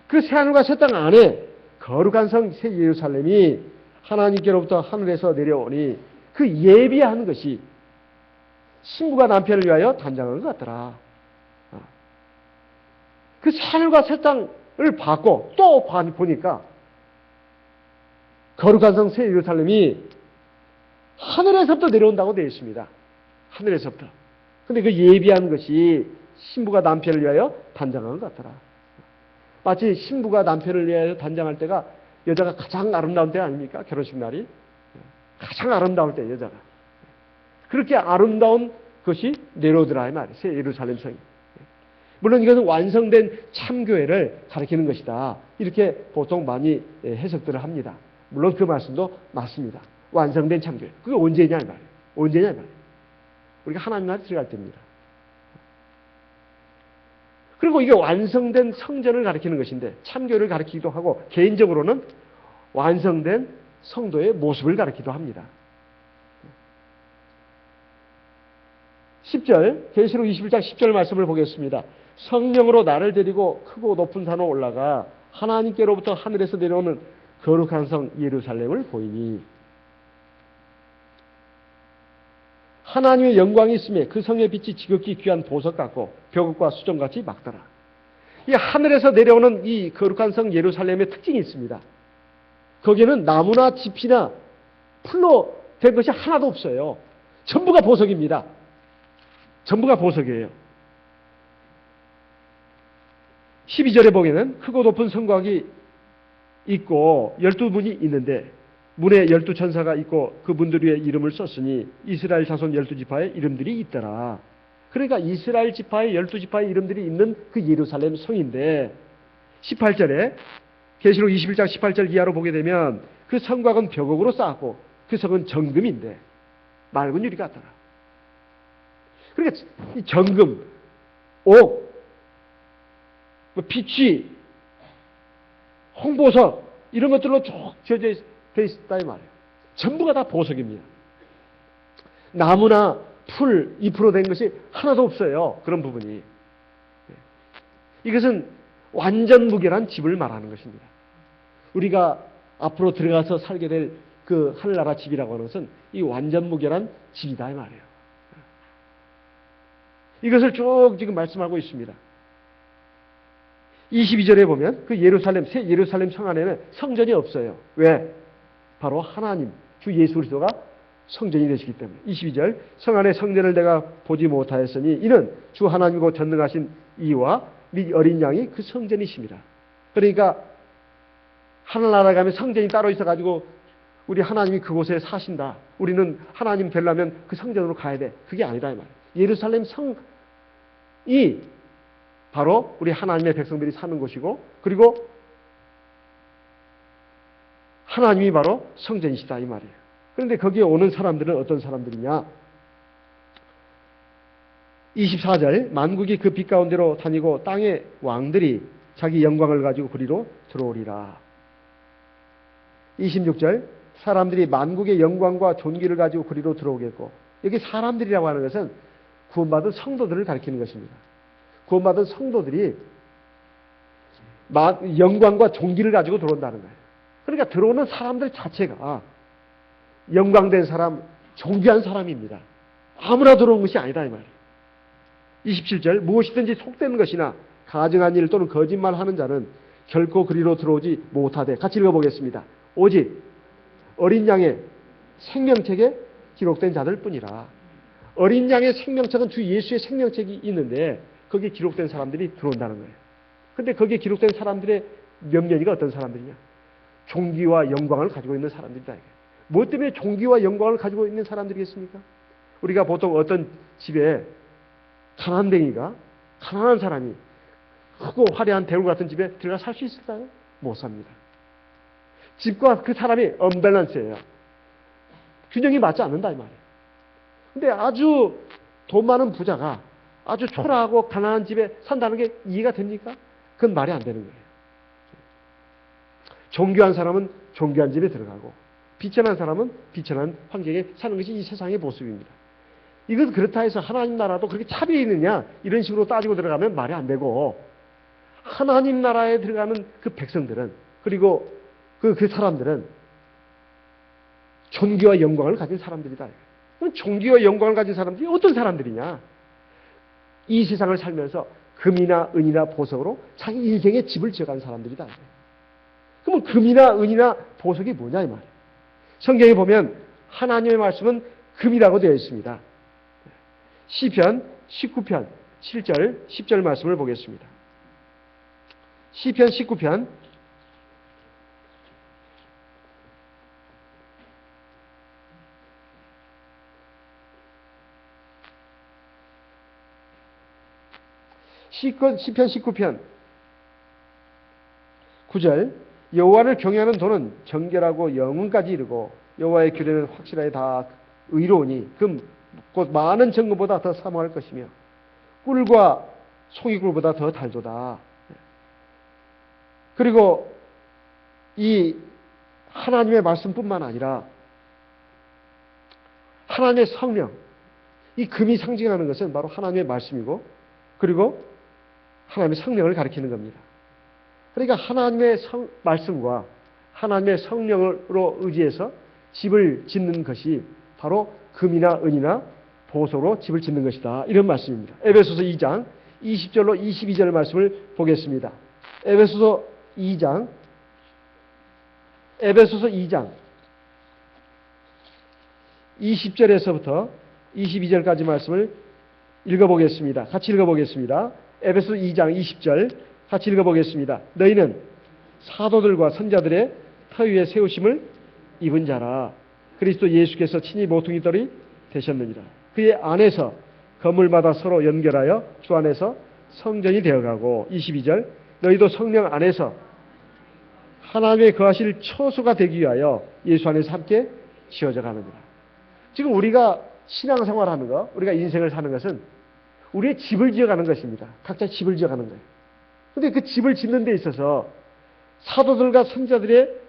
그 새하늘과 새 땅 안에 거룩한 성 새 예루살렘이 하나님께로부터 하늘에서 내려오니 그 예비한 것이 신부가 남편을 위하여 단장한 것 같더라. 그 새하늘과 새 땅을 봤고 또 보니까 거룩한 성 새 예루살렘이 하늘에서부터 내려온다고 되어 있습니다. 하늘에서부터. 근데 그 예비한 것이 신부가 남편을 위하여 단장한 것 같더라. 마치 신부가 남편을 위하여 단장할 때가 여자가 가장 아름다운 때 아닙니까? 결혼식 날이. 가장 아름다울 때 여자가. 그렇게 아름다운 것이 내려오더라 이 말이에요. 새 예루살렘 성이. 물론 이것은 완성된 참교회를 가리키는 것이다. 이렇게 보통 많이 해석들을 합니다. 물론 그 말씀도 맞습니다. 완성된 참교회. 그게 언제냐 이 말이에요. 언제냐 이 말이에요. 우리가 하나님 나라에 들어갈 때입니다. 그리고 이게 완성된 성전을 가리키는 것인데 참교회를 가리키기도 하고 개인적으로는 완성된 성도의 모습을 가리키기도 합니다. 10절 계시록 21장 10절 말씀을 보겠습니다. 성령으로 나를 데리고 크고 높은 산으로 올라가 하나님께로부터 하늘에서 내려오는 거룩한 성 예루살렘을 보이니 하나님의 영광이 있음에 그 성의 빛이 지극히 귀한 보석 같고 벽옥과 수정같이 막더라. 이 하늘에서 내려오는 이 거룩한 성 예루살렘의 특징이 있습니다. 거기에는 나무나 짚이나 풀로 된 것이 하나도 없어요. 전부가 보석입니다. 전부가 보석이에요. 12절에 보면은 크고 높은 성곽이 있고 12문이 있는데 문에 12천사가 있고 그 문들 위에 이름을 썼으니 이스라엘 자손 12지파의 이름들이 있더라. 그러니까 이스라엘 지파의 12지파의 이름들이 있는 그 예루살렘 성인데 18절에 계시록 21장 18절 이하로 보게 되면 그 성곽은 벽옥으로 쌓았고 그 성은 정금인데 맑은 유리 같더라. 그러니까 이 정금, 옥, 피취, 홍보석 이런 것들로 쭉 지어져 되어 있다 이 말이에요. 전부가 다 보석입니다. 나무나 풀, 잎으로 된 것이 하나도 없어요. 그런 부분이. 이것은 완전 무결한 집을 말하는 것입니다. 우리가 앞으로 들어가서 살게 될 그 하늘나라 집이라고 하는 것은 이 완전 무결한 집이다 이 말이에요. 이것을 쭉 지금 말씀하고 있습니다. 22절에 보면 그 예루살렘, 새 예루살렘 성 안에는 성전이 없어요. 왜? 바로 하나님, 주 예수 그리스도가 성전이 되시기 때문에. 22절 성 안에 성전을 내가 보지 못하였으니 이는 주 하나님이고 전능하신 이와 및 어린 양이 그 성전이십니다. 그러니까 하늘나라 가면 성전이 따로 있어가지고 우리 하나님이 그곳에 사신다. 우리는 하나님 되려면 그 성전으로 가야 돼. 그게 아니다 이 말이에요. 예루살렘 성이 바로 우리 하나님의 백성들이 사는 곳이고 그리고 하나님이 바로 성전이시다 이 말이에요. 그런데 거기에 오는 사람들은 어떤 사람들이냐? 24절 만국이 그 빛 가운데로 다니고 땅의 왕들이 자기 영광을 가지고 그리로 들어오리라. 26절 사람들이 만국의 영광과 존귀를 가지고 그리로 들어오겠고 여기 사람들이라고 하는 것은 구원받은 성도들을 가리키는 것입니다. 구원받은 성도들이 영광과 존귀를 가지고 들어온다는 거예요. 그러니까 들어오는 사람들 자체가 영광된 사람, 존귀한 사람입니다. 아무나 들어온 것이 아니다 이 말이에요. 27절 무엇이든지 속된 것이나 가증한 일 또는 거짓말하는 자는 결코 그리로 들어오지 못하되 같이 읽어보겠습니다. 오직 어린 양의 생명책에 기록된 자들 뿐이라. 어린 양의 생명책은 주 예수의 생명책이 있는데 거기에 기록된 사람들이 들어온다는 거예요. 근데 거기에 기록된 사람들의 몇 명이가 어떤 사람들이냐? 종기와 영광을 가지고 있는 사람들이다. 무엇 때문에 종기와 영광을 가지고 있는 사람들이겠습니까? 우리가 보통 어떤 집에 가난뱅이가, 가난한 사람이 크고 화려한 대우 같은 집에 들어가 살 수 있을까요? 못 삽니다. 집과 그 사람이 언밸런스예요. 균형이 맞지 않는다 이 말이에요. 근데 아주 돈 많은 부자가 아주 초라하고 가난한 집에 산다는 게 이해가 됩니까? 그건 말이 안 되는 거예요. 존귀한 사람은 존귀한 집에 들어가고 비천한 사람은 비천한 환경에 사는 것이 이 세상의 모습입니다. 이것 그렇다 해서 하나님 나라도 그렇게 차별이 있느냐 이런 식으로 따지고 들어가면 말이 안 되고, 하나님 나라에 들어가는 그 백성들은, 그리고 그 사람들은 존귀와 영광을 가진 사람들이다. 그럼 존귀와 영광을 가진 사람들이 어떤 사람들이냐? 이 세상을 살면서 금이나 은이나 보석으로 자기 인생의 집을 지어간 사람들이다. 그러면 금이나 은이나 보석이 뭐냐 이 말이에요. 성경에 보면 하나님의 말씀은 금이라고 되어 있습니다. 시편 19편 7절 10절 말씀을 보겠습니다. 시편 19편 19편 9절 여호와를 경외하는 도는 정결하고 영혼까지 이르고 여호와의 규례는 확실하게 다 의로우니 곧 많은 정금보다 더 사모할 것이며 꿀과 송이꿀보다 더 달도다. 그리고 이 하나님의 말씀뿐만 아니라 하나님의 성령, 이 금이 상징하는 것은 바로 하나님의 말씀이고, 그리고 하나님의 성령을 가리키는 겁니다. 그러니까 하나님의 말씀과 하나님의 성령으로 의지해서 집을 짓는 것이 바로 금이나 은이나 보석으로 집을 짓는 것이다. 이런 말씀입니다. 에베소서 2장 20절로 22절 말씀을 보겠습니다. 에베소서 2장 20절에서부터 22절까지 말씀을 읽어보겠습니다. 같이 읽어보겠습니다. 에베소서 2장 20절 같이 읽어보겠습니다. 너희는 사도들과 선자들의 터 위에 세우심을 입은 자라. 그리스도 예수께서 친히 모퉁이돌이 되셨느니라. 그의 안에서 건물마다 서로 연결하여 주 안에서 성전이 되어가고, 22절 너희도 성령 안에서 하나님의 거하실 처소가 되기 위하여 예수 안에서 함께 지어져 가느니라. 지금 우리가 신앙생활하는 거, 우리가 인생을 사는 것은 우리의 집을 지어가는 것입니다. 각자 집을 지어가는 거예요. 그런데 그 집을 짓는 데 있어서 사도들과 선자들의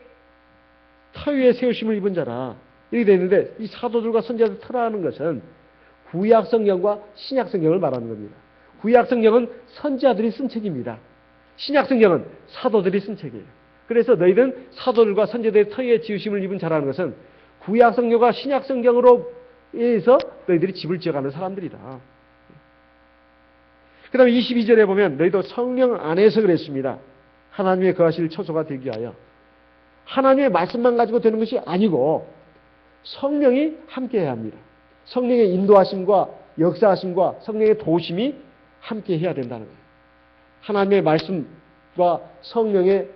터 위에 세우심을 입은 자라 이렇게 되어 있는데, 이 사도들과 선자들 터라는 것은 구약성경과 신약성경을 말하는 겁니다. 구약성경은 선지자들이 쓴 책입니다. 신약성경은 사도들이 쓴 책이에요. 그래서 너희는 사도들과 선지자들의 터 위에 지으심을 입은 자라는 것은 구약성경과 신약성경으로 인해서 너희들이 집을 지어가는 사람들이다. 그 다음에 22절에 보면 너희도 성령 안에서 그랬습니다. 하나님의 거하실 처소가 되기 위하여. 하나님의 말씀만 가지고 되는 것이 아니고 성령이 함께해야 합니다. 성령의 인도하심과 역사하심과 성령의 도우심이 함께해야 된다는 거예요. 하나님의 말씀과 성령의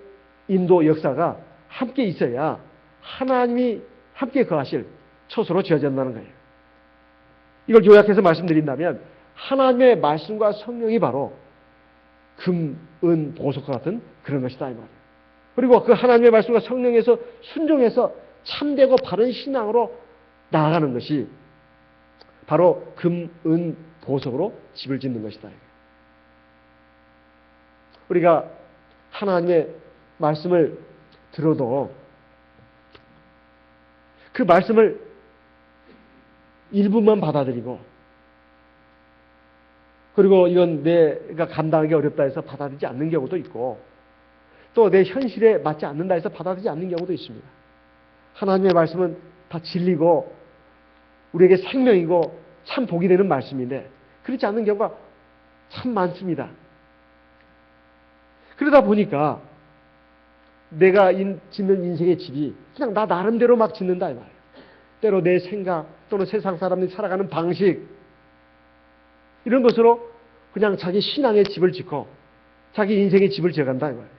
인도 역사가 함께 있어야 하나님이 함께 거하실 처소로 지어진다는 거예요. 이걸 요약해서 말씀드린다면 하나님의 말씀과 성령이 바로 금, 은, 보석과 같은 그런 것이다 이 말이에요. 그리고 그 하나님의 말씀과 성령에서 순종해서 참되고 바른 신앙으로 나아가는 것이 바로 금, 은, 보석으로 집을 짓는 것이다. 우리가 하나님의 말씀을 들어도 그 말씀을 일부만 받아들이고, 그리고 이건 내가 감당하기 어렵다 해서 받아들이지 않는 경우도 있고, 또 내 현실에 맞지 않는다 해서 받아들이지 않는 경우도 있습니다. 하나님의 말씀은 다 진리고 우리에게 생명이고 참 복이 되는 말씀인데 그렇지 않는 경우가 참 많습니다. 그러다 보니까 내가 짓는 인생의 집이 그냥 나 나름대로 막 짓는다 이 말이에요. 때로 내 생각 또는 세상 사람들이 살아가는 방식 이런 것으로 그냥 자기 신앙의 집을 짓고 자기 인생의 집을 지어간다 이 말이에요.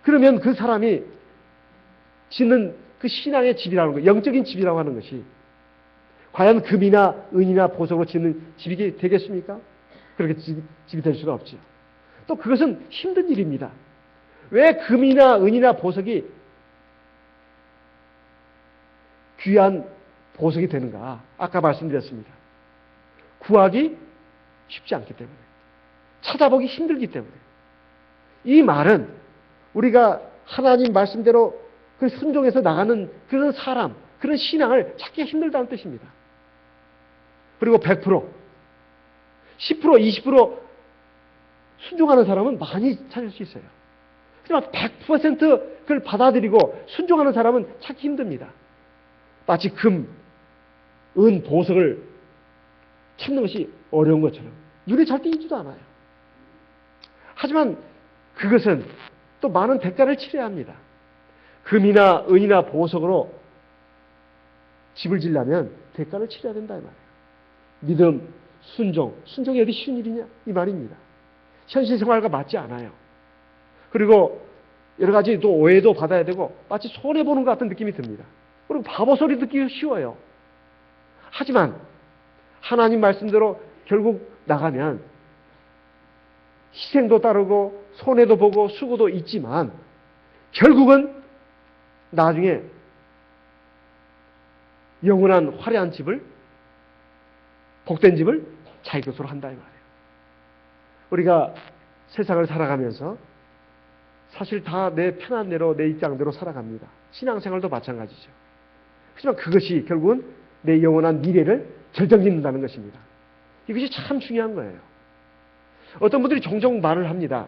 그러면 그 사람이 짓는 그 신앙의 집이라는 거, 영적인 집이라고 하는 것이 과연 금이나 은이나 보석으로 짓는 집이 되겠습니까? 그렇게 집이 될 수가 없죠. 또 그것은 힘든 일입니다. 왜 금이나 은이나 보석이 귀한 보석이 되는가? 아까 말씀드렸습니다. 구하기 쉽지 않기 때문에, 찾아보기 힘들기 때문에. 이 말은 우리가 하나님 말씀대로 그 순종해서 나가는 그런 사람, 그런 신앙을 찾기가 힘들다는 뜻입니다. 그리고 100%, 10%, 20% 순종하는 사람은 많이 찾을 수 있어요. 하지만 100% 그걸 받아들이고 순종하는 사람은 찾기 힘듭니다. 마치 금, 은, 보석을 찾는 것이 어려운 것처럼 눈에 잘 띄지도 않아요. 하지만 그것은 또 많은 대가를 치러야 합니다. 금이나 은이나 보석으로 집을 지려면 대가를 치러야 된다 이 말이에요. 믿음, 순종이 어디 쉬운 일이냐 이 말입니다. 현실 생활과 맞지 않아요. 그리고 여러 가지 또 오해도 받아야 되고 마치 손해보는 것 같은 느낌이 듭니다. 그리고 바보 소리 듣기 쉬워요. 하지만 하나님 말씀대로 결국 나가면 희생도 따르고 손해도 보고 수고도 있지만 결국은 나중에 영원한 화려한 집을, 복된 집을 자기 것으로 한다 이 말이에요. 우리가 세상을 살아가면서 사실 다 내 편한 대로 내 입장대로 살아갑니다. 신앙생활도 마찬가지죠. 하지만 그것이 결국은 내 영원한 미래를 결정짓는다는 것입니다. 이것이 참 중요한 거예요. 어떤 분들이 종종 말을 합니다.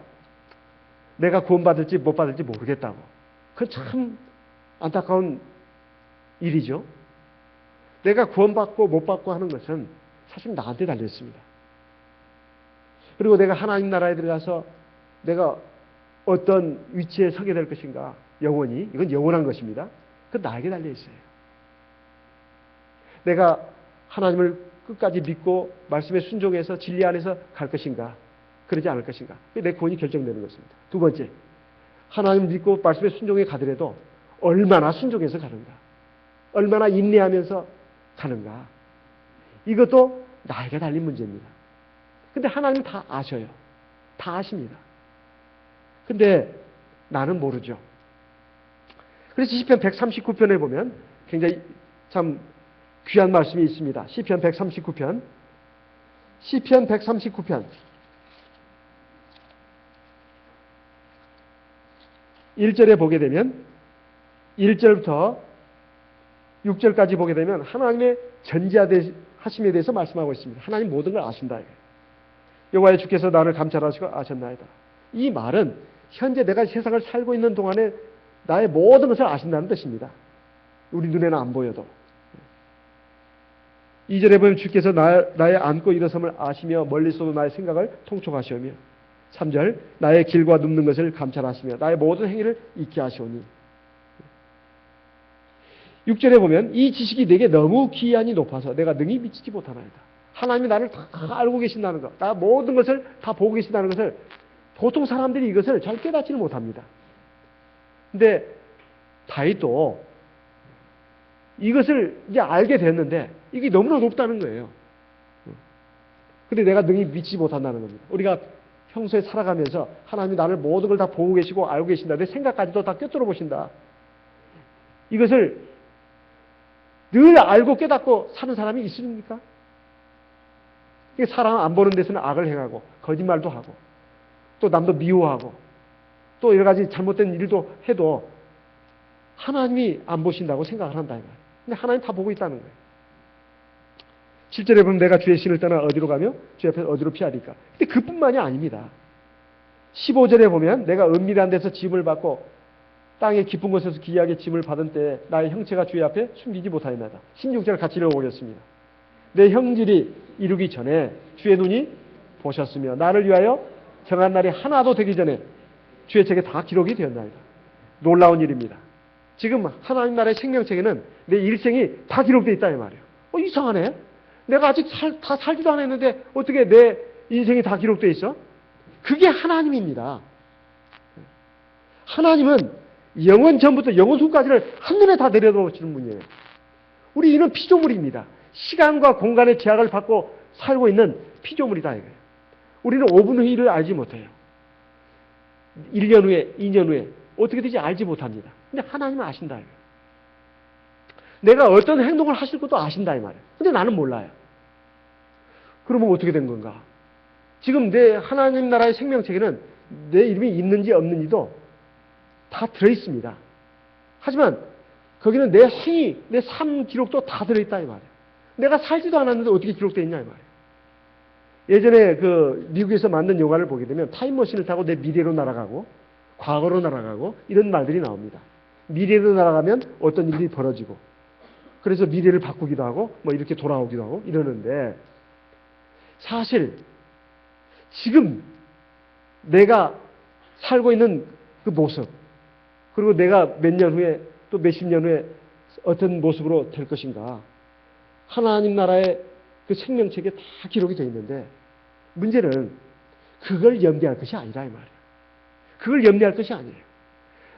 내가 구원받을지 못 받을지 모르겠다고. 그건 참 안타까운 일이죠. 내가 구원받고 못 받고 하는 것은 사실 나한테 달려 있습니다. 그리고 내가 하나님 나라에 들어가서 내가 어떤 위치에 서게 될 것인가, 영원히, 이건 영원한 것입니다. 그건 나에게 달려 있어요. 내가 하나님을 끝까지 믿고 말씀에 순종해서 진리 안에서 갈 것인가, 그러지 않을 것인가, 내 구원이 결정되는 것입니다. 두 번째, 하나님 믿고 말씀에 순종해 가더라도 얼마나 순종해서 가는가, 얼마나 인내하면서 가는가, 이것도 나에게 달린 문제입니다. 근데 하나님은 다 아셔요. 다 아십니다. 근데 나는 모르죠. 그래서 시편 139편에 보면 굉장히 참 귀한 말씀이 있습니다. 시편 139편. 시편 139편. 1절에 보게 되면 1절부터 6절까지 보게 되면 하나님의 전지하심에 대해서 말씀하고 있습니다. 하나님 모든 걸 아신다. 여호와의 주께서 나를 감찰하시고 아셨나이다. 이 말은 현재 내가 세상을 살고 있는 동안에 나의 모든 것을 아신다는 뜻입니다. 우리 눈에는 안 보여도. 2절에 보면 주께서 나의 앉고 일어섬을 아시며 멀리서도 나의 생각을 통촉하시오며 3절 나의 길과 눕는 것을 감찰하시며 나의 모든 행위를 잊게 하시오니 6절에 보면 이 지식이 내게 너무 기이하니 높아서 내가 능히 미치지 못하나이다. 하나님이 나를 다 알고 계신다는 것, 나 모든 것을 다 보고 계신다는 것을 보통 사람들이 이것을 잘 깨닫지는 못합니다. 근데 다윗도 이것을 이제 알게 됐는데 이게 너무나 높다는 거예요. 근데 내가 능히 미치지 못한다는 겁니다. 우리가 평소에 살아가면서 하나님이 나를 모든 걸 다 보고 계시고 알고 계신다. 내 생각까지도 다 꿰뚫어 보신다. 이것을 늘 알고 깨닫고 사는 사람이 있습니까? 사람 안 보는 데서는 악을 행하고 거짓말도 하고 또 남도 미워하고 또 여러 가지 잘못된 일도 해도 하나님이 안 보신다고 생각을 한다. 근데 하나님 다 보고 있다는 거예요. 7절에 보면 내가 주의 신을 떠나 어디로 가며 주 앞에서 어디로 피하리까. 근데 그뿐만이 아닙니다. 15절에 보면 내가 은밀한 데서 짐을 받고 땅의 깊은 곳에서 기이하게 짐을 받은 때에 나의 형체가 주의 앞에 숨기지 못하였나이다. 16절 같이 읽어보겠습니다. 내 형질이 이루기 전에 주의 눈이 보셨으며 나를 위하여 정한 날이 하나도 되기 전에 주의 책에 다 기록이 되었나이다. 놀라운 일입니다. 지금 하나님 나라의 생명책에는 내 일생이 다 기록되어 있다 이 말이에요. 이상하네. 내가 아직 다 살지도 않았는데 어떻게 내 인생이 다 기록되어 있어? 그게 하나님입니다. 하나님은 영원 전부터 영원 후까지를 한눈에 다 내려놓으시는 분이에요. 우리는 피조물입니다. 시간과 공간의 제약을 받고 살고 있는 피조물이다 이거예요. 우리는 5분 후를 알지 못해요. 1년 후에, 2년 후에 어떻게 될지 알지 못합니다. 근데 하나님은 아신다 이거예요. 내가 어떤 행동을 하실 것도 아신다 이 말이에요. 근데 나는 몰라요. 그러면 어떻게 된 건가? 지금 내 하나님 나라의 생명책에는 내 이름이 있는지 없는지도 다 들어있습니다. 하지만 거기는 내 행위, 내 삶 기록도 다 들어있다 이 말이에요. 내가 살지도 않았는데 어떻게 기록되어 있냐 이 말이에요. 예전에 그 미국에서 만든 영화를 보게 되면 타임머신을 타고 내 미래로 날아가고 과거로 날아가고 이런 말들이 나옵니다. 미래로 날아가면 어떤 일이 벌어지고 그래서 미래를 바꾸기도 하고 뭐 이렇게 돌아오기도 하고 이러는데 사실 지금 내가 살고 있는 그 모습 그리고 내가 몇 년 후에 또 몇십 년 후에 어떤 모습으로 될 것인가 하나님 나라의 그 생명책에 다 기록이 되어 있는데 문제는 그걸 염려할 것이 아니라 이 말이에요. 그걸 염려할 것이 아니에요.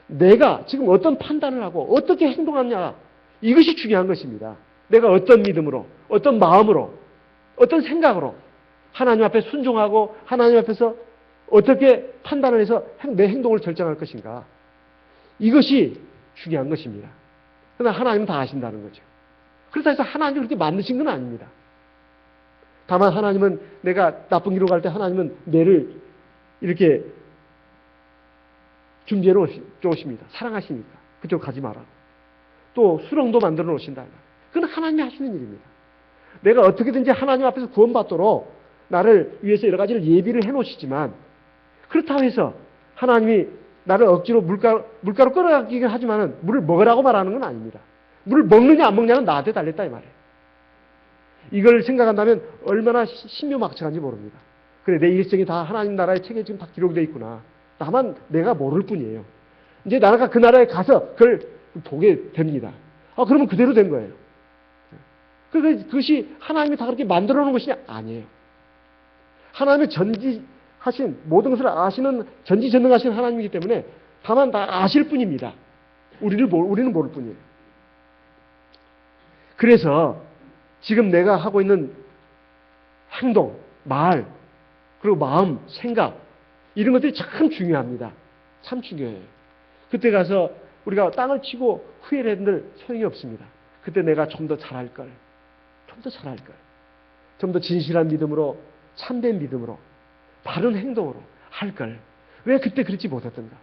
내가 지금 어떤 판단을 하고 어떻게 행동하냐 이것이 중요한 것입니다. 내가 어떤 믿음으로 어떤 마음으로 어떤 생각으로 하나님 앞에 순종하고 하나님 앞에서 어떻게 판단을 해서 내 행동을 결정할 것인가 이것이 중요한 것입니다. 그러나 하나님은 다 아신다는 거죠. 그렇다 해서 하나님이 그렇게 만드신 건 아닙니다. 다만 하나님은 내가 나쁜 길로 갈 때 하나님은 뇌를 이렇게 준비해 놓으십니다. 사랑하시니까. 그쪽 가지 말라고. 또 수렁도 만들어 놓으신다. 그건 하나님이 하시는 일입니다. 내가 어떻게든지 하나님 앞에서 구원받도록 나를 위해서 여러 가지를 예비를 해 놓으시지만 그렇다고 해서 하나님이 나를 억지로 물가로 끌어가기는 하지만은 물을 먹으라고 말하는 건 아닙니다. 물을 먹느냐 안 먹느냐는 나한테 달렸다 이 말이에요. 이걸 생각한다면 얼마나 신묘막측한지 모릅니다. 그래 내 일생이 다 하나님 나라의 책에 지금 다 기록되어 있구나. 다만 내가 모를 뿐이에요. 이제 나라가 그 나라에 가서 그걸 보게 됩니다. 그러면 그대로 된 거예요. 그것이 하나님이 다 그렇게 만들어 놓은 것이 아니에요. 하나님의 전지하신 모든 것을 아시는 전지전능하신 하나님이기 때문에 다만 다 아실 뿐입니다. 우리는 모를 뿐이에요. 그래서 지금 내가 하고 있는 행동, 말, 그리고 마음, 생각 이런 것들이 참 중요합니다. 참 중요해요. 그때 가서 우리가 땅을 치고 후회를 했는데 소용이 없습니다. 그때 내가 좀 더 잘할 걸, 좀 더 잘할 걸, 좀 더 진실한 믿음으로, 참된 믿음으로, 바른 행동으로 할 걸. 왜 그때 그렇지 못했던가?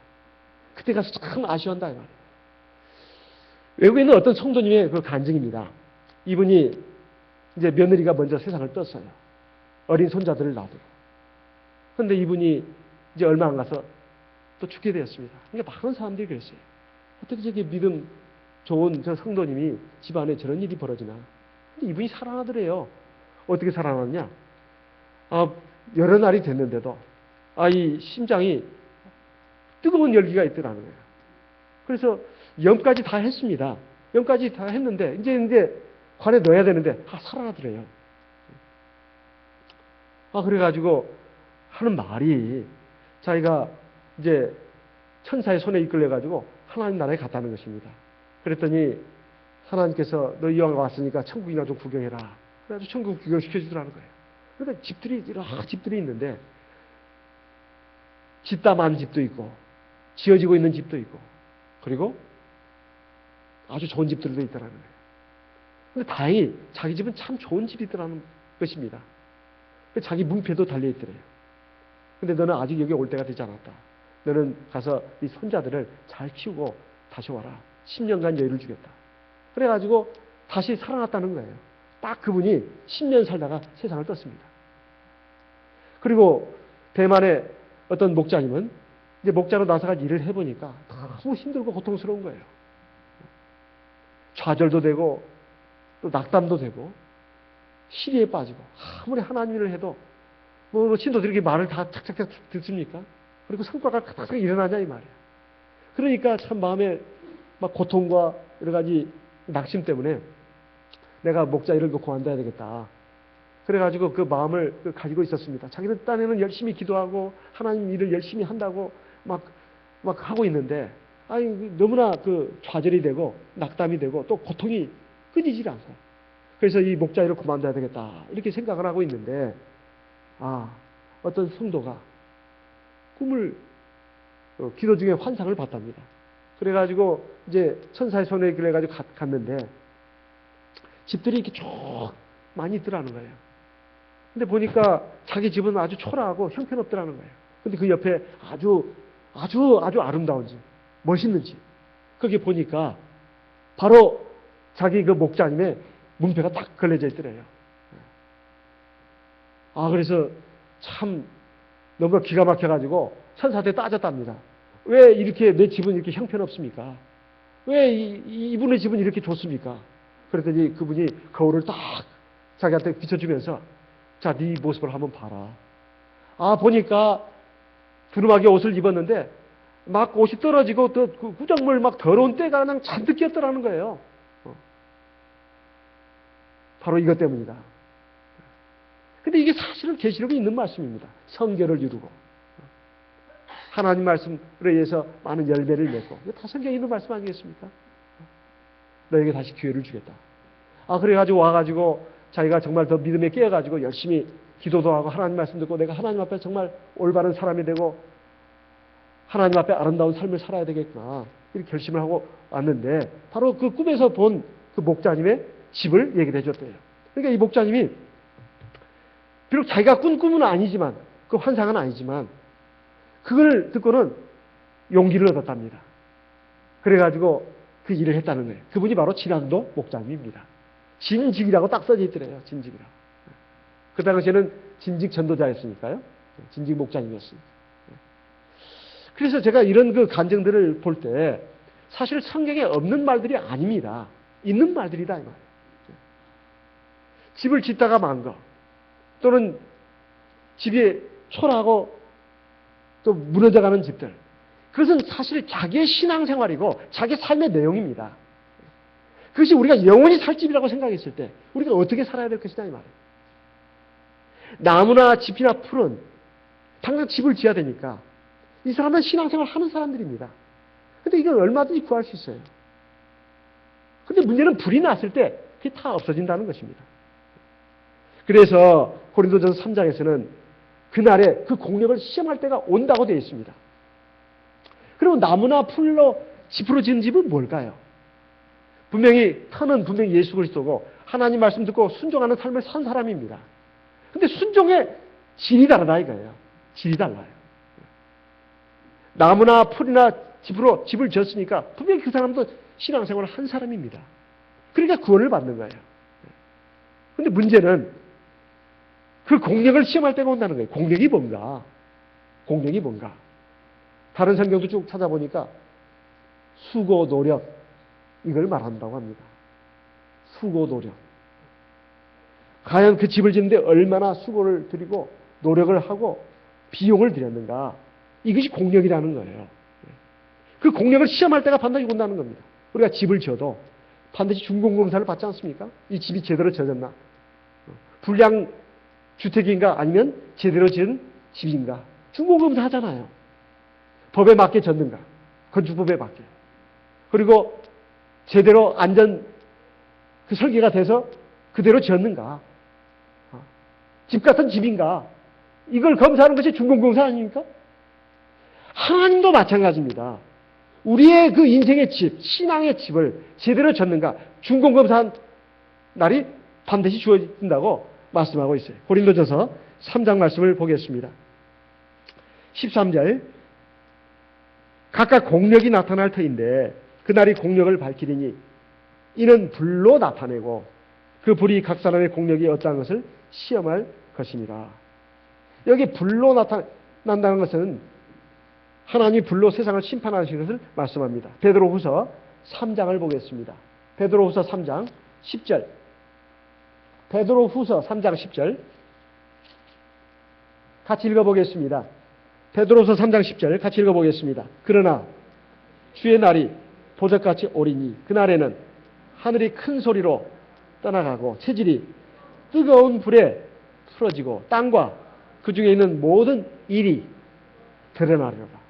그때 가서 참 아쉬워한다 이 말이에요. 외국에 있는 어떤 성도님의 그 간증입니다. 이분이 이제 며느리가 먼저 세상을 떴어요. 어린 손자들을 놔두고. 그런데 이분이 이제 얼마 안 가서 또 죽게 되었습니다. 그러니까 많은 사람들이 그랬어요. 어떻게 저게 믿음 좋은 저 성도님이 집안에 저런 일이 벌어지나. 근데 이분이 살아나더래요. 어떻게 살아났냐. 여러 날이 됐는데도 이 심장이 뜨거운 열기가 있더라는 거예요. 그래서 염까지 다 했습니다. 염까지 다 했는데 이제 관에 넣어야 되는데 살아나더래요. 그래가지고 하는 말이 자기가 이제 천사의 손에 이끌려가지고 하나님 나라에 갔다는 것입니다. 그랬더니 하나님께서 너 이왕 왔으니까 천국이나 좀 구경해라. 그래가지고 천국 구경시켜주더라는 거예요. 그러니까 집들이 여러 집들이 있는데 짓다 만 집도 있고 지어지고 있는 집도 있고 그리고 아주 좋은 집들도 있더라는 거예요. 근데 다행히 자기 집은 참 좋은 집이더라는 것입니다. 자기 문패도 달려있더래요. 근데 너는 아직 여기 올 때가 되지 않았다. 너는 가서 이 손자들을 잘 키우고 다시 와라. 10년간 여유를 주겠다. 그래가지고 다시 살아났다는 거예요. 딱 그분이 10년 살다가 세상을 떴습니다. 그리고 대만의 어떤 목자님은 이제 목자로 나서가 일을 해보니까 너무 힘들고 고통스러운 거예요. 좌절도 되고 또 낙담도 되고 시리에 빠지고 아무리 하나님 일을 해도 뭐 신도들이 말을 다 착착착 듣습니까? 그리고 성과가 크게 일어나냐 이 말이에요. 그러니까 참 마음에 막 고통과 여러 가지 낙심 때문에 내가 목자 일을 놓고 앉아야 되겠다. 그래가지고 그 마음을 가지고 있었습니다. 자기는 딴에는 열심히 기도하고 하나님 일을 열심히 한다고 막 하고 있는데 아니, 너무나 그 좌절이 되고 낙담이 되고 또 고통이 끊이질 않고, 그래서 이 목자 일을 그만둬야 되겠다 이렇게 생각을 하고 있는데, 어떤 성도가 꿈을 기도 중에 환상을 봤답니다. 그래가지고 이제 천사의 손에 그래가지고 갔는데 집들이 이렇게 쭉 많이 있더라는 거예요. 근데 보니까 자기 집은 아주 초라하고 형편없더라는 거예요. 근데 그 옆에 아주 아름다운 집, 멋있는 집. 거기 보니까 바로 자기 그 목자님의 문패가 딱 걸려져 있더래요. 그래서 참 너무 기가 막혀가지고 천사한테 따졌답니다. 왜 이렇게 내 집은 이렇게 형편없습니까? 왜 이분의 집은 이렇게 좋습니까? 그랬더니 그분이 거울을 딱 자기한테 비춰주면서, 자, 네 모습을 한번 봐라. 보니까 두루마기 옷을 입었는데 막 옷이 떨어지고 또 그 구정물 막 더러운 때가 그냥 잔뜩 꼈더라는 거예요. 바로 이것 때문이다. 근데 이게 사실은 계시록에 있는 말씀입니다. 성결을 이루고 하나님 말씀에 의해서 많은 열매를 맺고, 이거 다 성경에 있는 말씀 아니겠습니까? 너에게 다시 기회를 주겠다. 그래가지고 와가지고 자기가 정말 더 믿음에 깨어가지고 열심히 기도도 하고 하나님 말씀 듣고 내가 하나님 앞에 정말 올바른 사람이 되고 하나님 앞에 아름다운 삶을 살아야 되겠구나 이렇게 결심을 하고 왔는데, 바로 그 꿈에서 본 그 목자님의 집을 얘기를 해줬대요. 그러니까 이 목자님이 비록 자기가 꾼 꿈은 아니지만, 그 환상은 아니지만, 그걸 듣고는 용기를 얻었답니다. 그래가지고 그 일을 했다는 거예요. 그분이 바로 진안도 목자님입니다. 진직이라고 딱 써져 있더래요. 진직이라고. 그 당시에는 진직 전도자였으니까요. 진직 목자님이었으니까. 그래서 제가 이런 그 간증들을 볼 때 사실 성경에 없는 말들이 아닙니다. 있는 말들이다 이 말이에요. 집을 짓다가 만 거, 또는 집이 초라하고 또 무너져가는 집들, 그것은 사실 자기의 신앙생활이고 자기의 삶의 내용입니다. 그것이 우리가 영원히 살 집이라고 생각했을 때 우리가 어떻게 살아야 될 것이다 이 말이에요. 나무나 짚이나 풀은 당장 집을 지어야 되니까 이 사람은 신앙생활 하는 사람들입니다. 근데 이걸 얼마든지 구할 수 있어요. 근데 문제는 불이 났을 때 그게 다 없어진다는 것입니다. 그래서 고린도전서 3장에서는 그날에 그 공력을 시험할 때가 온다고 되어 있습니다. 그러면 나무나 풀로 짚으로 지은 집은 뭘까요? 분명히 터는 분명히 예수 그리스도고 하나님 말씀 듣고 순종하는 삶을 산 사람입니다. 근데 순종의 질이 다르다 이거예요. 질이 달라요. 나무나 풀이나 짚으로 집을 지었으니까 분명히 그 사람도 신앙생활을 한 사람입니다. 그러니까 구원을 받는 거예요. 근데 문제는 그 공력을 시험할 때가 온다는 거예요. 공력이 뭔가? 공력이 뭔가? 다른 성경도 쭉 찾아보니까 수고, 노력, 이걸 말한다고 합니다. 수고, 노력. 과연 그 집을 짓는데 얼마나 수고를 들이고 노력을 하고 비용을 들였는가? 이것이 공력이라는 거예요. 그 공력을 시험할 때가 반드시 온다는 겁니다. 우리가 집을 지어도 반드시 준공검사를 받지 않습니까? 이 집이 제대로 지어졌나? 불량 주택인가 아니면 제대로 지은 집인가? 준공검사 하잖아요. 법에 맞게 졌는가? 건축법에 맞게. 그리고 제대로 안전 그 설계가 돼서 그대로 지었는가? 집 같은 집인가? 이걸 검사하는 것이 준공검사 아닙니까? 하나님도 마찬가지입니다. 우리의 그 인생의 집, 신앙의 집을 제대로 졌는가? 준공검사한 날이 반드시 주어진다고 말씀하고 있어요. 고린도전서 3장 말씀을 보겠습니다. 13절 각각 공력이 나타날 터인데 그날이 공력을 밝히리니 이는 불로 나타내고 그 불이 각 사람의 공력이 어떠한 것을 시험할 것입니다. 여기 불로 나타난다는 것은 하나님이 불로 세상을 심판하시는 것을 말씀합니다. 베드로후서 3장을 보겠습니다. 베드로후서 3장 10절. 베드로후서 3장 10절. 같이 읽어보겠습니다. 베드로후서 3장 10절 같이 읽어보겠습니다. 그러나 주의 날이 보적같이 오리니 그날에는 하늘이 큰 소리로 떠나가고 체질이 뜨거운 불에 풀어지고 땅과 그 중에 있는 모든 일이 드러나리로다.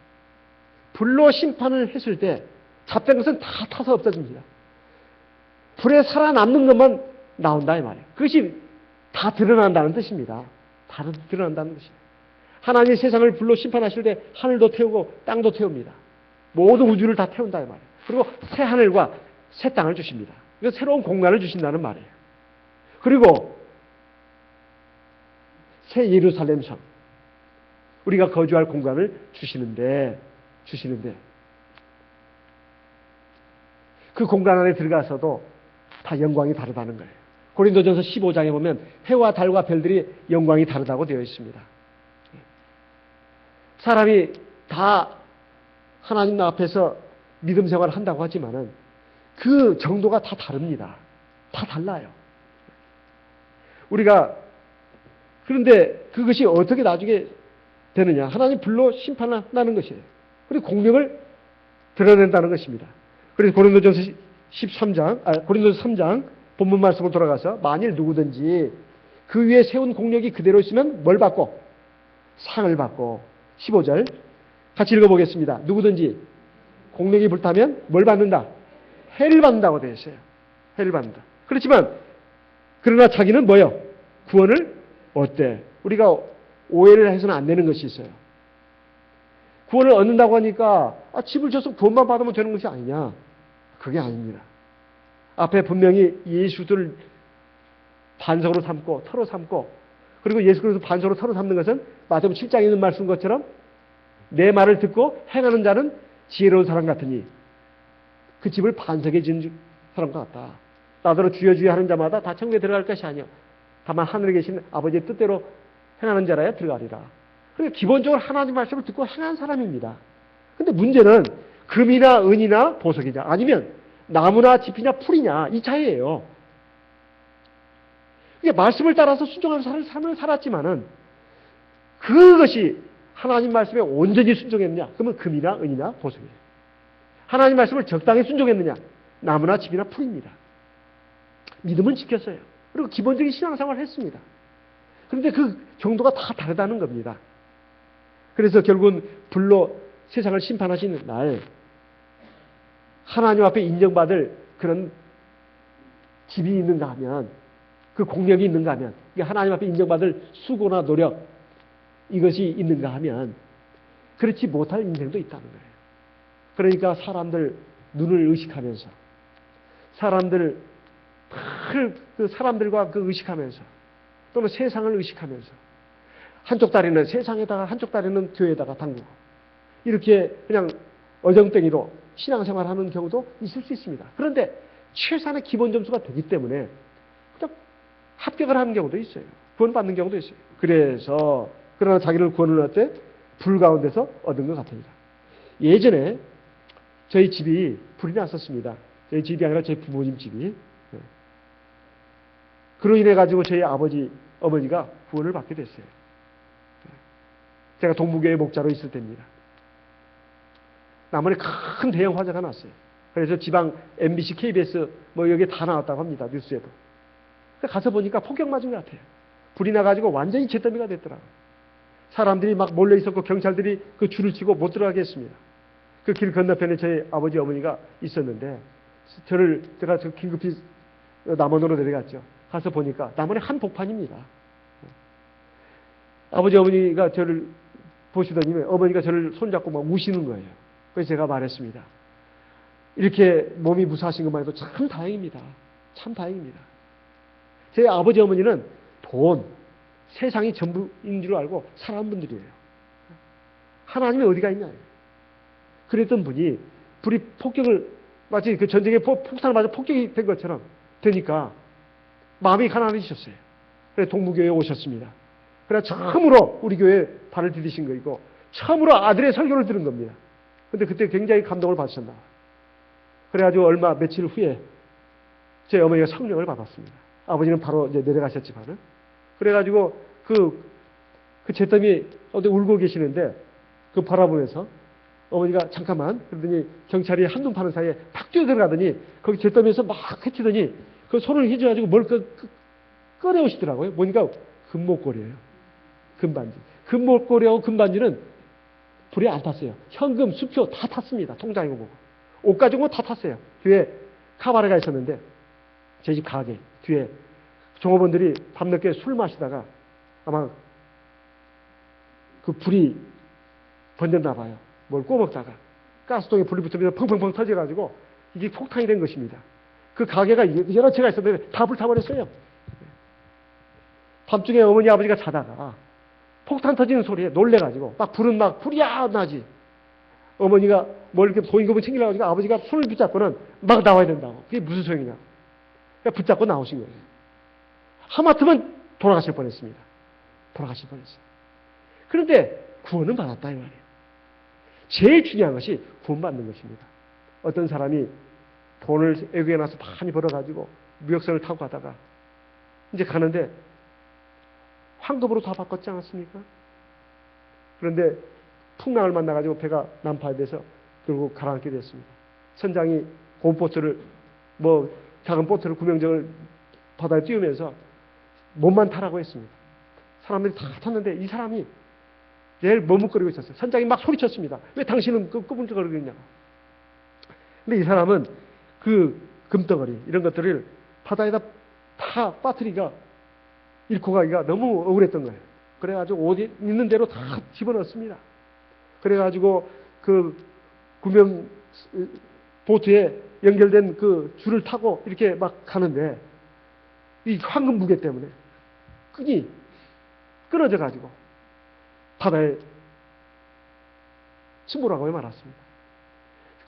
불로 심판을 했을 때 잡된 것은 다 타서 없어집니다. 불에 살아남는 것만 나온다 이 말이에요. 그것이 다 드러난다는 뜻입니다. 다 드러난다는 것이에요. 하나님이 세상을 불로 심판하실 때 하늘도 태우고 땅도 태웁니다. 모든 우주를 다 태운다 이 말이에요. 그리고 새 하늘과 새 땅을 주십니다. 이거 새로운 공간을 주신다는 말이에요. 그리고 새 예루살렘 성, 우리가 거주할 공간을 주시는데 그 공간 안에 들어가서도 다 영광이 다르다는 거예요. 고린도전서 15장에 보면 해와 달과 별들이 영광이 다르다고 되어 있습니다. 사람이 다 하나님 앞에서 믿음 생활을 한다고 하지만은 그 정도가 다 다릅니다. 다 달라요. 우리가 그런데 그것이 어떻게 나중에 되느냐? 하나님 불로 심판한다는 것이에요. 그리고 공명을 드러낸다는 것입니다. 그래서 고린도전서 3장 본문 말씀으로 돌아가서 만일 누구든지 그 위에 세운 공력이 그대로 있으면 뭘 받고? 상을 받고. 15절 같이 읽어보겠습니다. 누구든지 공력이 불타면 뭘 받는다? 해를 받는다고 되어 있어요. 해를 받는다. 그렇지만 그러나 자기는 뭐요? 구원을 얻대. 우리가 오해를 해서는 안 되는 것이 있어요. 구원을 얻는다고 하니까 집을 져서 구원만 받으면 되는 것이 아니냐? 그게 아닙니다. 앞에 분명히 예수를 반석으로 삼고 터로 삼고 그리고 예수 그리스도 반석으로 터로 삼는 것은 마태복음 7장에 있는 말씀 것처럼 내 말을 듣고 행하는 자는 지혜로운 사람 같으니 그 집을 반석에 지은 사람과 같다. 나더러 주여 주여 하는 자마다 다 천국에 들어갈 것이 아니요 다만 하늘에 계신 아버지의 뜻대로 행하는 자라야 들어가리라. 그러니까 기본적으로 하나님 말씀을 듣고 행한 사람입니다. 근데 문제는 금이나 은이나 보석이냐 아니면 나무나 짚이냐 풀이냐 이 차이예요. 그러니까 말씀을 따라서 순종하는 삶을 살았지만은 그것이 하나님 말씀에 온전히 순종했느냐 그러면 금이나 은이나 보석이에요. 하나님 말씀을 적당히 순종했느냐 나무나 짚이나 풀입니다. 믿음은 지켰어요. 그리고 기본적인 신앙생활을 했습니다. 그런데 그 정도가 다 다르다는 겁니다. 그래서 결국은 불로 세상을 심판하시는 날 하나님 앞에 인정받을 그런 집이 있는가 하면 그 공력이 있는가 하면 하나님 앞에 인정받을 수고나 노력 이것이 있는가 하면 그렇지 못할 인생도 있다는 거예요. 그러니까 사람들 눈을 의식하면서 사람들과 그 의식하면서 또는 세상을 의식하면서 한쪽 다리는 세상에다가 한쪽 다리는 교회에다가 담그고 이렇게 그냥 어정땡이로 신앙생활하는 경우도 있을 수 있습니다. 그런데 최소한의 기본 점수가 되기 때문에 그냥 합격을 하는 경우도 있어요. 구원받는 경우도 있어요. 그래서 그러나 자기를 구원을 얻되 불 가운데서 얻은 것 같습니다. 예전에 저희 집이 불이 났었습니다. 저희 집이 아니라 저희 부모님 집이. 그로 인해 가지고 저희 아버지, 어머니가 구원을 받게 됐어요. 제가 동부교회 목자로 있을 때입니다. 남원에 큰 대형 화재가 났어요. 그래서 지방 MBC, KBS 뭐 여기에 다 나왔다고 합니다. 뉴스에도. 가서 보니까 폭격 맞은 것 같아요. 불이 나가지고 완전히 잿더미가 됐더라고요. 사람들이 막 몰려 있었고 경찰들이 그 줄을 치고 못 들어가게 했습니다. 그 길 건너편에 저희 아버지 어머니가 있었는데 제가 긴급히 남원으로 내려갔죠. 가서 보니까 남원의 한복판입니다. 아버지 어머니가 저를 보시더니 어머니가 저를 손잡고 막 우시는 거예요. 그래서 제가 말했습니다. 이렇게 몸이 무사하신 것만 해도 참 다행입니다. 참 다행입니다. 제 아버지 어머니는 돈, 세상이 전부인 줄 알고 살아온 분들이에요. 하나님이 어디가 있냐. 그랬던 분이 불이 폭격을 마치 그 전쟁에 폭탄을 맞아 폭격이 된 것처럼 되니까 마음이 가난해지셨어요. 그래서 동부교회에 오셨습니다. 그래서 처음으로 우리 교회에 발을 디디신 거이고 처음으로 아들의 설교를 들은 겁니다. 근데 그때 굉장히 감동을 받으셨나. 그래가지고 며칠 후에 제 어머니가 성령을 받았습니다. 아버지는 바로 이제 내려가셨지만은. 그래가지고 그 잿더미 어디 울고 계시는데 그 바라보면서 어머니가 잠깐만 그러더니 경찰이 한눈 파는 사이에 팍 뛰어들어가더니 거기 잿더미에서 막 헤치더니 그 손을 휘저어가지고 뭘 꺼내오시더라고요. 보니까 금목걸이에요. 금반지. 금목걸이하고 금반지는 불에 안 탔어요. 현금, 수표 다 탔습니다. 통장이고 뭐고. 옷 가지고 다 탔어요. 뒤에 카바레가 있었는데 제 집 가게 뒤에 종업원들이 밤늦게 술 마시다가 아마 그 불이 번졌나 봐요. 뭘 꼬먹다가 가스통에 불이 붙으면서 펑펑펑 터져가지고 이게 폭탄이 된 것입니다. 그 가게가 여러 채가 있었는데 다 불타버렸어요. 밤중에 어머니 아버지가 자다가 폭탄 터지는 소리에 놀래가지고 막 불은 막 불이야 나지. 어머니가 뭘 이렇게 보인 것만 챙기려고 하니까 아버지가 손을 붙잡고는 막 나와야 된다고. 그게 무슨 소용이냐. 그러니까 붙잡고 나오신 거예요. 하마터면 돌아가실 뻔했습니다. 돌아가실 뻔했어요. 그런데 구원은 받았다 이 말이에요. 제일 중요한 것이 구원받는 것입니다. 어떤 사람이 돈을 외국에 나서 많이 벌어가지고 무역선을 타고 가다가 이제 가는데 황금으로 다 바꿨지 않았습니까? 그런데 풍랑을 만나가지고 배가 난파에 돼서 결국 가라앉게 됐습니다. 선장이 고보트를 작은 보트를 구명정을 바다에 띄우면서 몸만 타라고 했습니다. 사람들이 다 탔는데 이 사람이 내일 머뭇거리고 있었어요. 선장이 막 소리쳤습니다. 왜 당신은 꾸물거리고 있냐고. 근데 이 사람은 그 금덩어리 이런 것들을 바다에다 다 빠뜨리가 잃고 가기가 너무 억울했던 거예요. 그래가지고 옷 있는 대로 다 집어넣습니다. 그래가지고 그 구명 보트에 연결된 그 줄을 타고 이렇게 막 가는데 이 황금 무게 때문에 끈이 끊어져 가지고 바다에 침몰하고 말았습니다.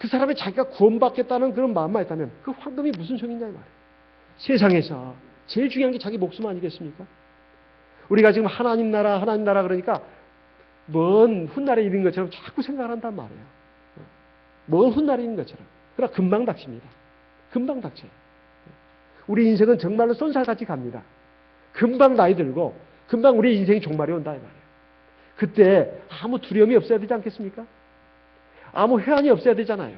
그 사람이 자기가 구원받겠다는 그런 마음만 있다면 그 황금이 무슨 소용이냐 이 말이에요. 세상에서 제일 중요한 게 자기 목숨 아니겠습니까? 우리가 지금 하나님 나라 그러니까 먼 훗날에 일인 것처럼 자꾸 생각을 한단 말이에요. 먼 훗날에 있는 것처럼. 그러나 금방 닥칩니다. 금방 닥쳐요. 우리 인생은 정말로 쏜살같이 갑니다. 금방 나이 들고 금방 우리 인생이 종말이 온다 이 말이에요. 그때 아무 두려움이 없어야 되지 않겠습니까? 아무 회한이 없어야 되잖아요.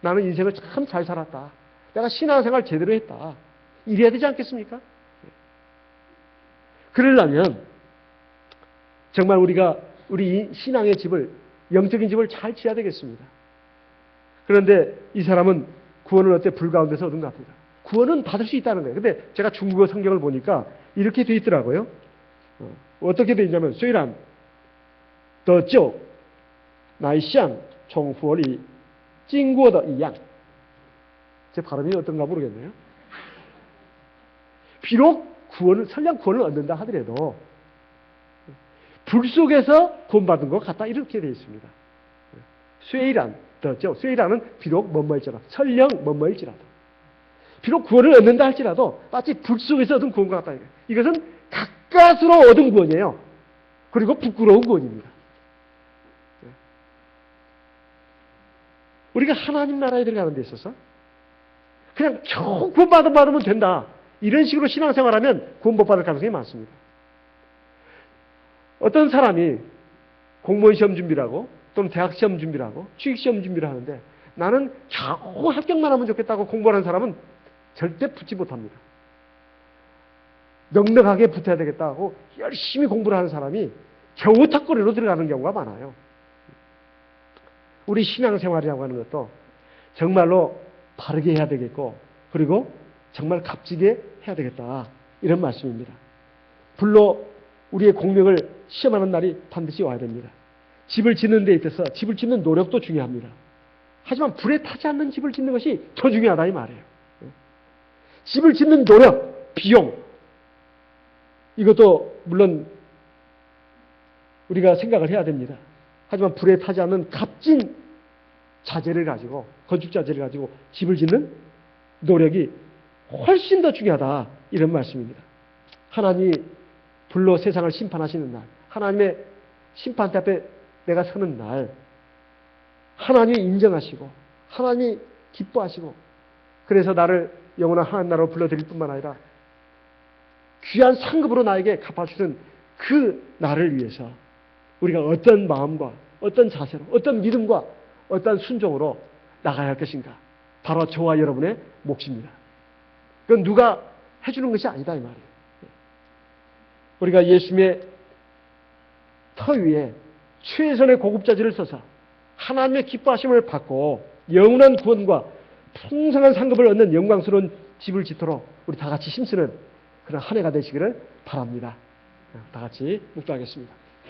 나는 인생을 참 잘 살았다. 내가 신앙생활 제대로 했다. 이래야 되지 않겠습니까? 그러려면 정말 우리가 우리 신앙의 집을, 영적인 집을 잘 지어야 되겠습니다. 그런데 이 사람은 구원을 어때 불가운데서 얻은 것 같습니다. 구원은 받을 수 있다는 거예요. 근데 제가 중국어 성경을 보니까 이렇게 되어 있더라고요. 어떻게 되어 있냐면 虽然得救乃像从火里经过的一样. 제 발음이 어떤가 모르겠네요. 비록 설령 구원을 얻는다 하더라도 불 속에서 구원받은 것 같다 이렇게 되어 있습니다. 虽然得救, 虽然은 비록 뭐뭐일지라도, 설령 뭐뭐일지라도, 비록 구원을 얻는다 할지라도 마치 불 속에서 얻은 구원과 같다. 이것은 가까스로 얻은 구원이에요. 그리고 부끄러운 구원입니다. 우리가 하나님 나라에 들어가는 데 있어서 그냥 겨우 구원받으면 된다. 이런 식으로 신앙생활하면 구원 못 받을 가능성이 많습니다. 어떤 사람이 공무원 시험 준비를 하고 또는 대학 시험 준비를 하고 취직 시험 준비를 하는데 나는 겨우 합격만 하면 좋겠다고 공부하는 사람은 절대 붙지 못합니다. 넉넉하게 붙어야 되겠다 하고 열심히 공부를 하는 사람이 겨우 턱걸이로 들어가는 경우가 많아요. 우리 신앙생활이라고 하는 것도 정말로 바르게 해야 되겠고 그리고 정말 값지게 해야 되겠다. 이런 말씀입니다. 불로 우리의 공명을 시험하는 날이 반드시 와야 됩니다. 집을 짓는 데 있어서 집을 짓는 노력도 중요합니다. 하지만 불에 타지 않는 집을 짓는 것이 더 중요하다 이 말이에요. 집을 짓는 노력, 비용 이것도 물론 우리가 생각을 해야 됩니다. 하지만 불에 타지 않는 값진 자재를 가지고 건축 자재를 가지고 집을 짓는 노력이 훨씬 더 중요하다 이런 말씀입니다. 하나님이 불로 세상을 심판하시는 날, 하나님의 심판대 앞에 내가 서는 날 하나님이 인정하시고 하나님이 기뻐하시고 그래서 나를 영원한 하나님 나라로 불러드릴 뿐만 아니라 귀한 상급으로 나에게 갚아주는 그 나를 위해서 우리가 어떤 마음과 어떤 자세로 어떤 믿음과 어떤 순종으로 나가야 할 것인가. 바로 저와 여러분의 몫입니다. 그건 누가 해주는 것이 아니다 이 말이에요. 우리가 예수님의 터 위에 최선의 고급자재를 써서 하나님의 기뻐하심을 받고 영원한 구원과 풍성한 상급을 얻는 영광스러운 집을 짓도록 우리 다 같이 힘쓰는 그런 한 해가 되시기를 바랍니다. 다 같이 묵도하겠습니다.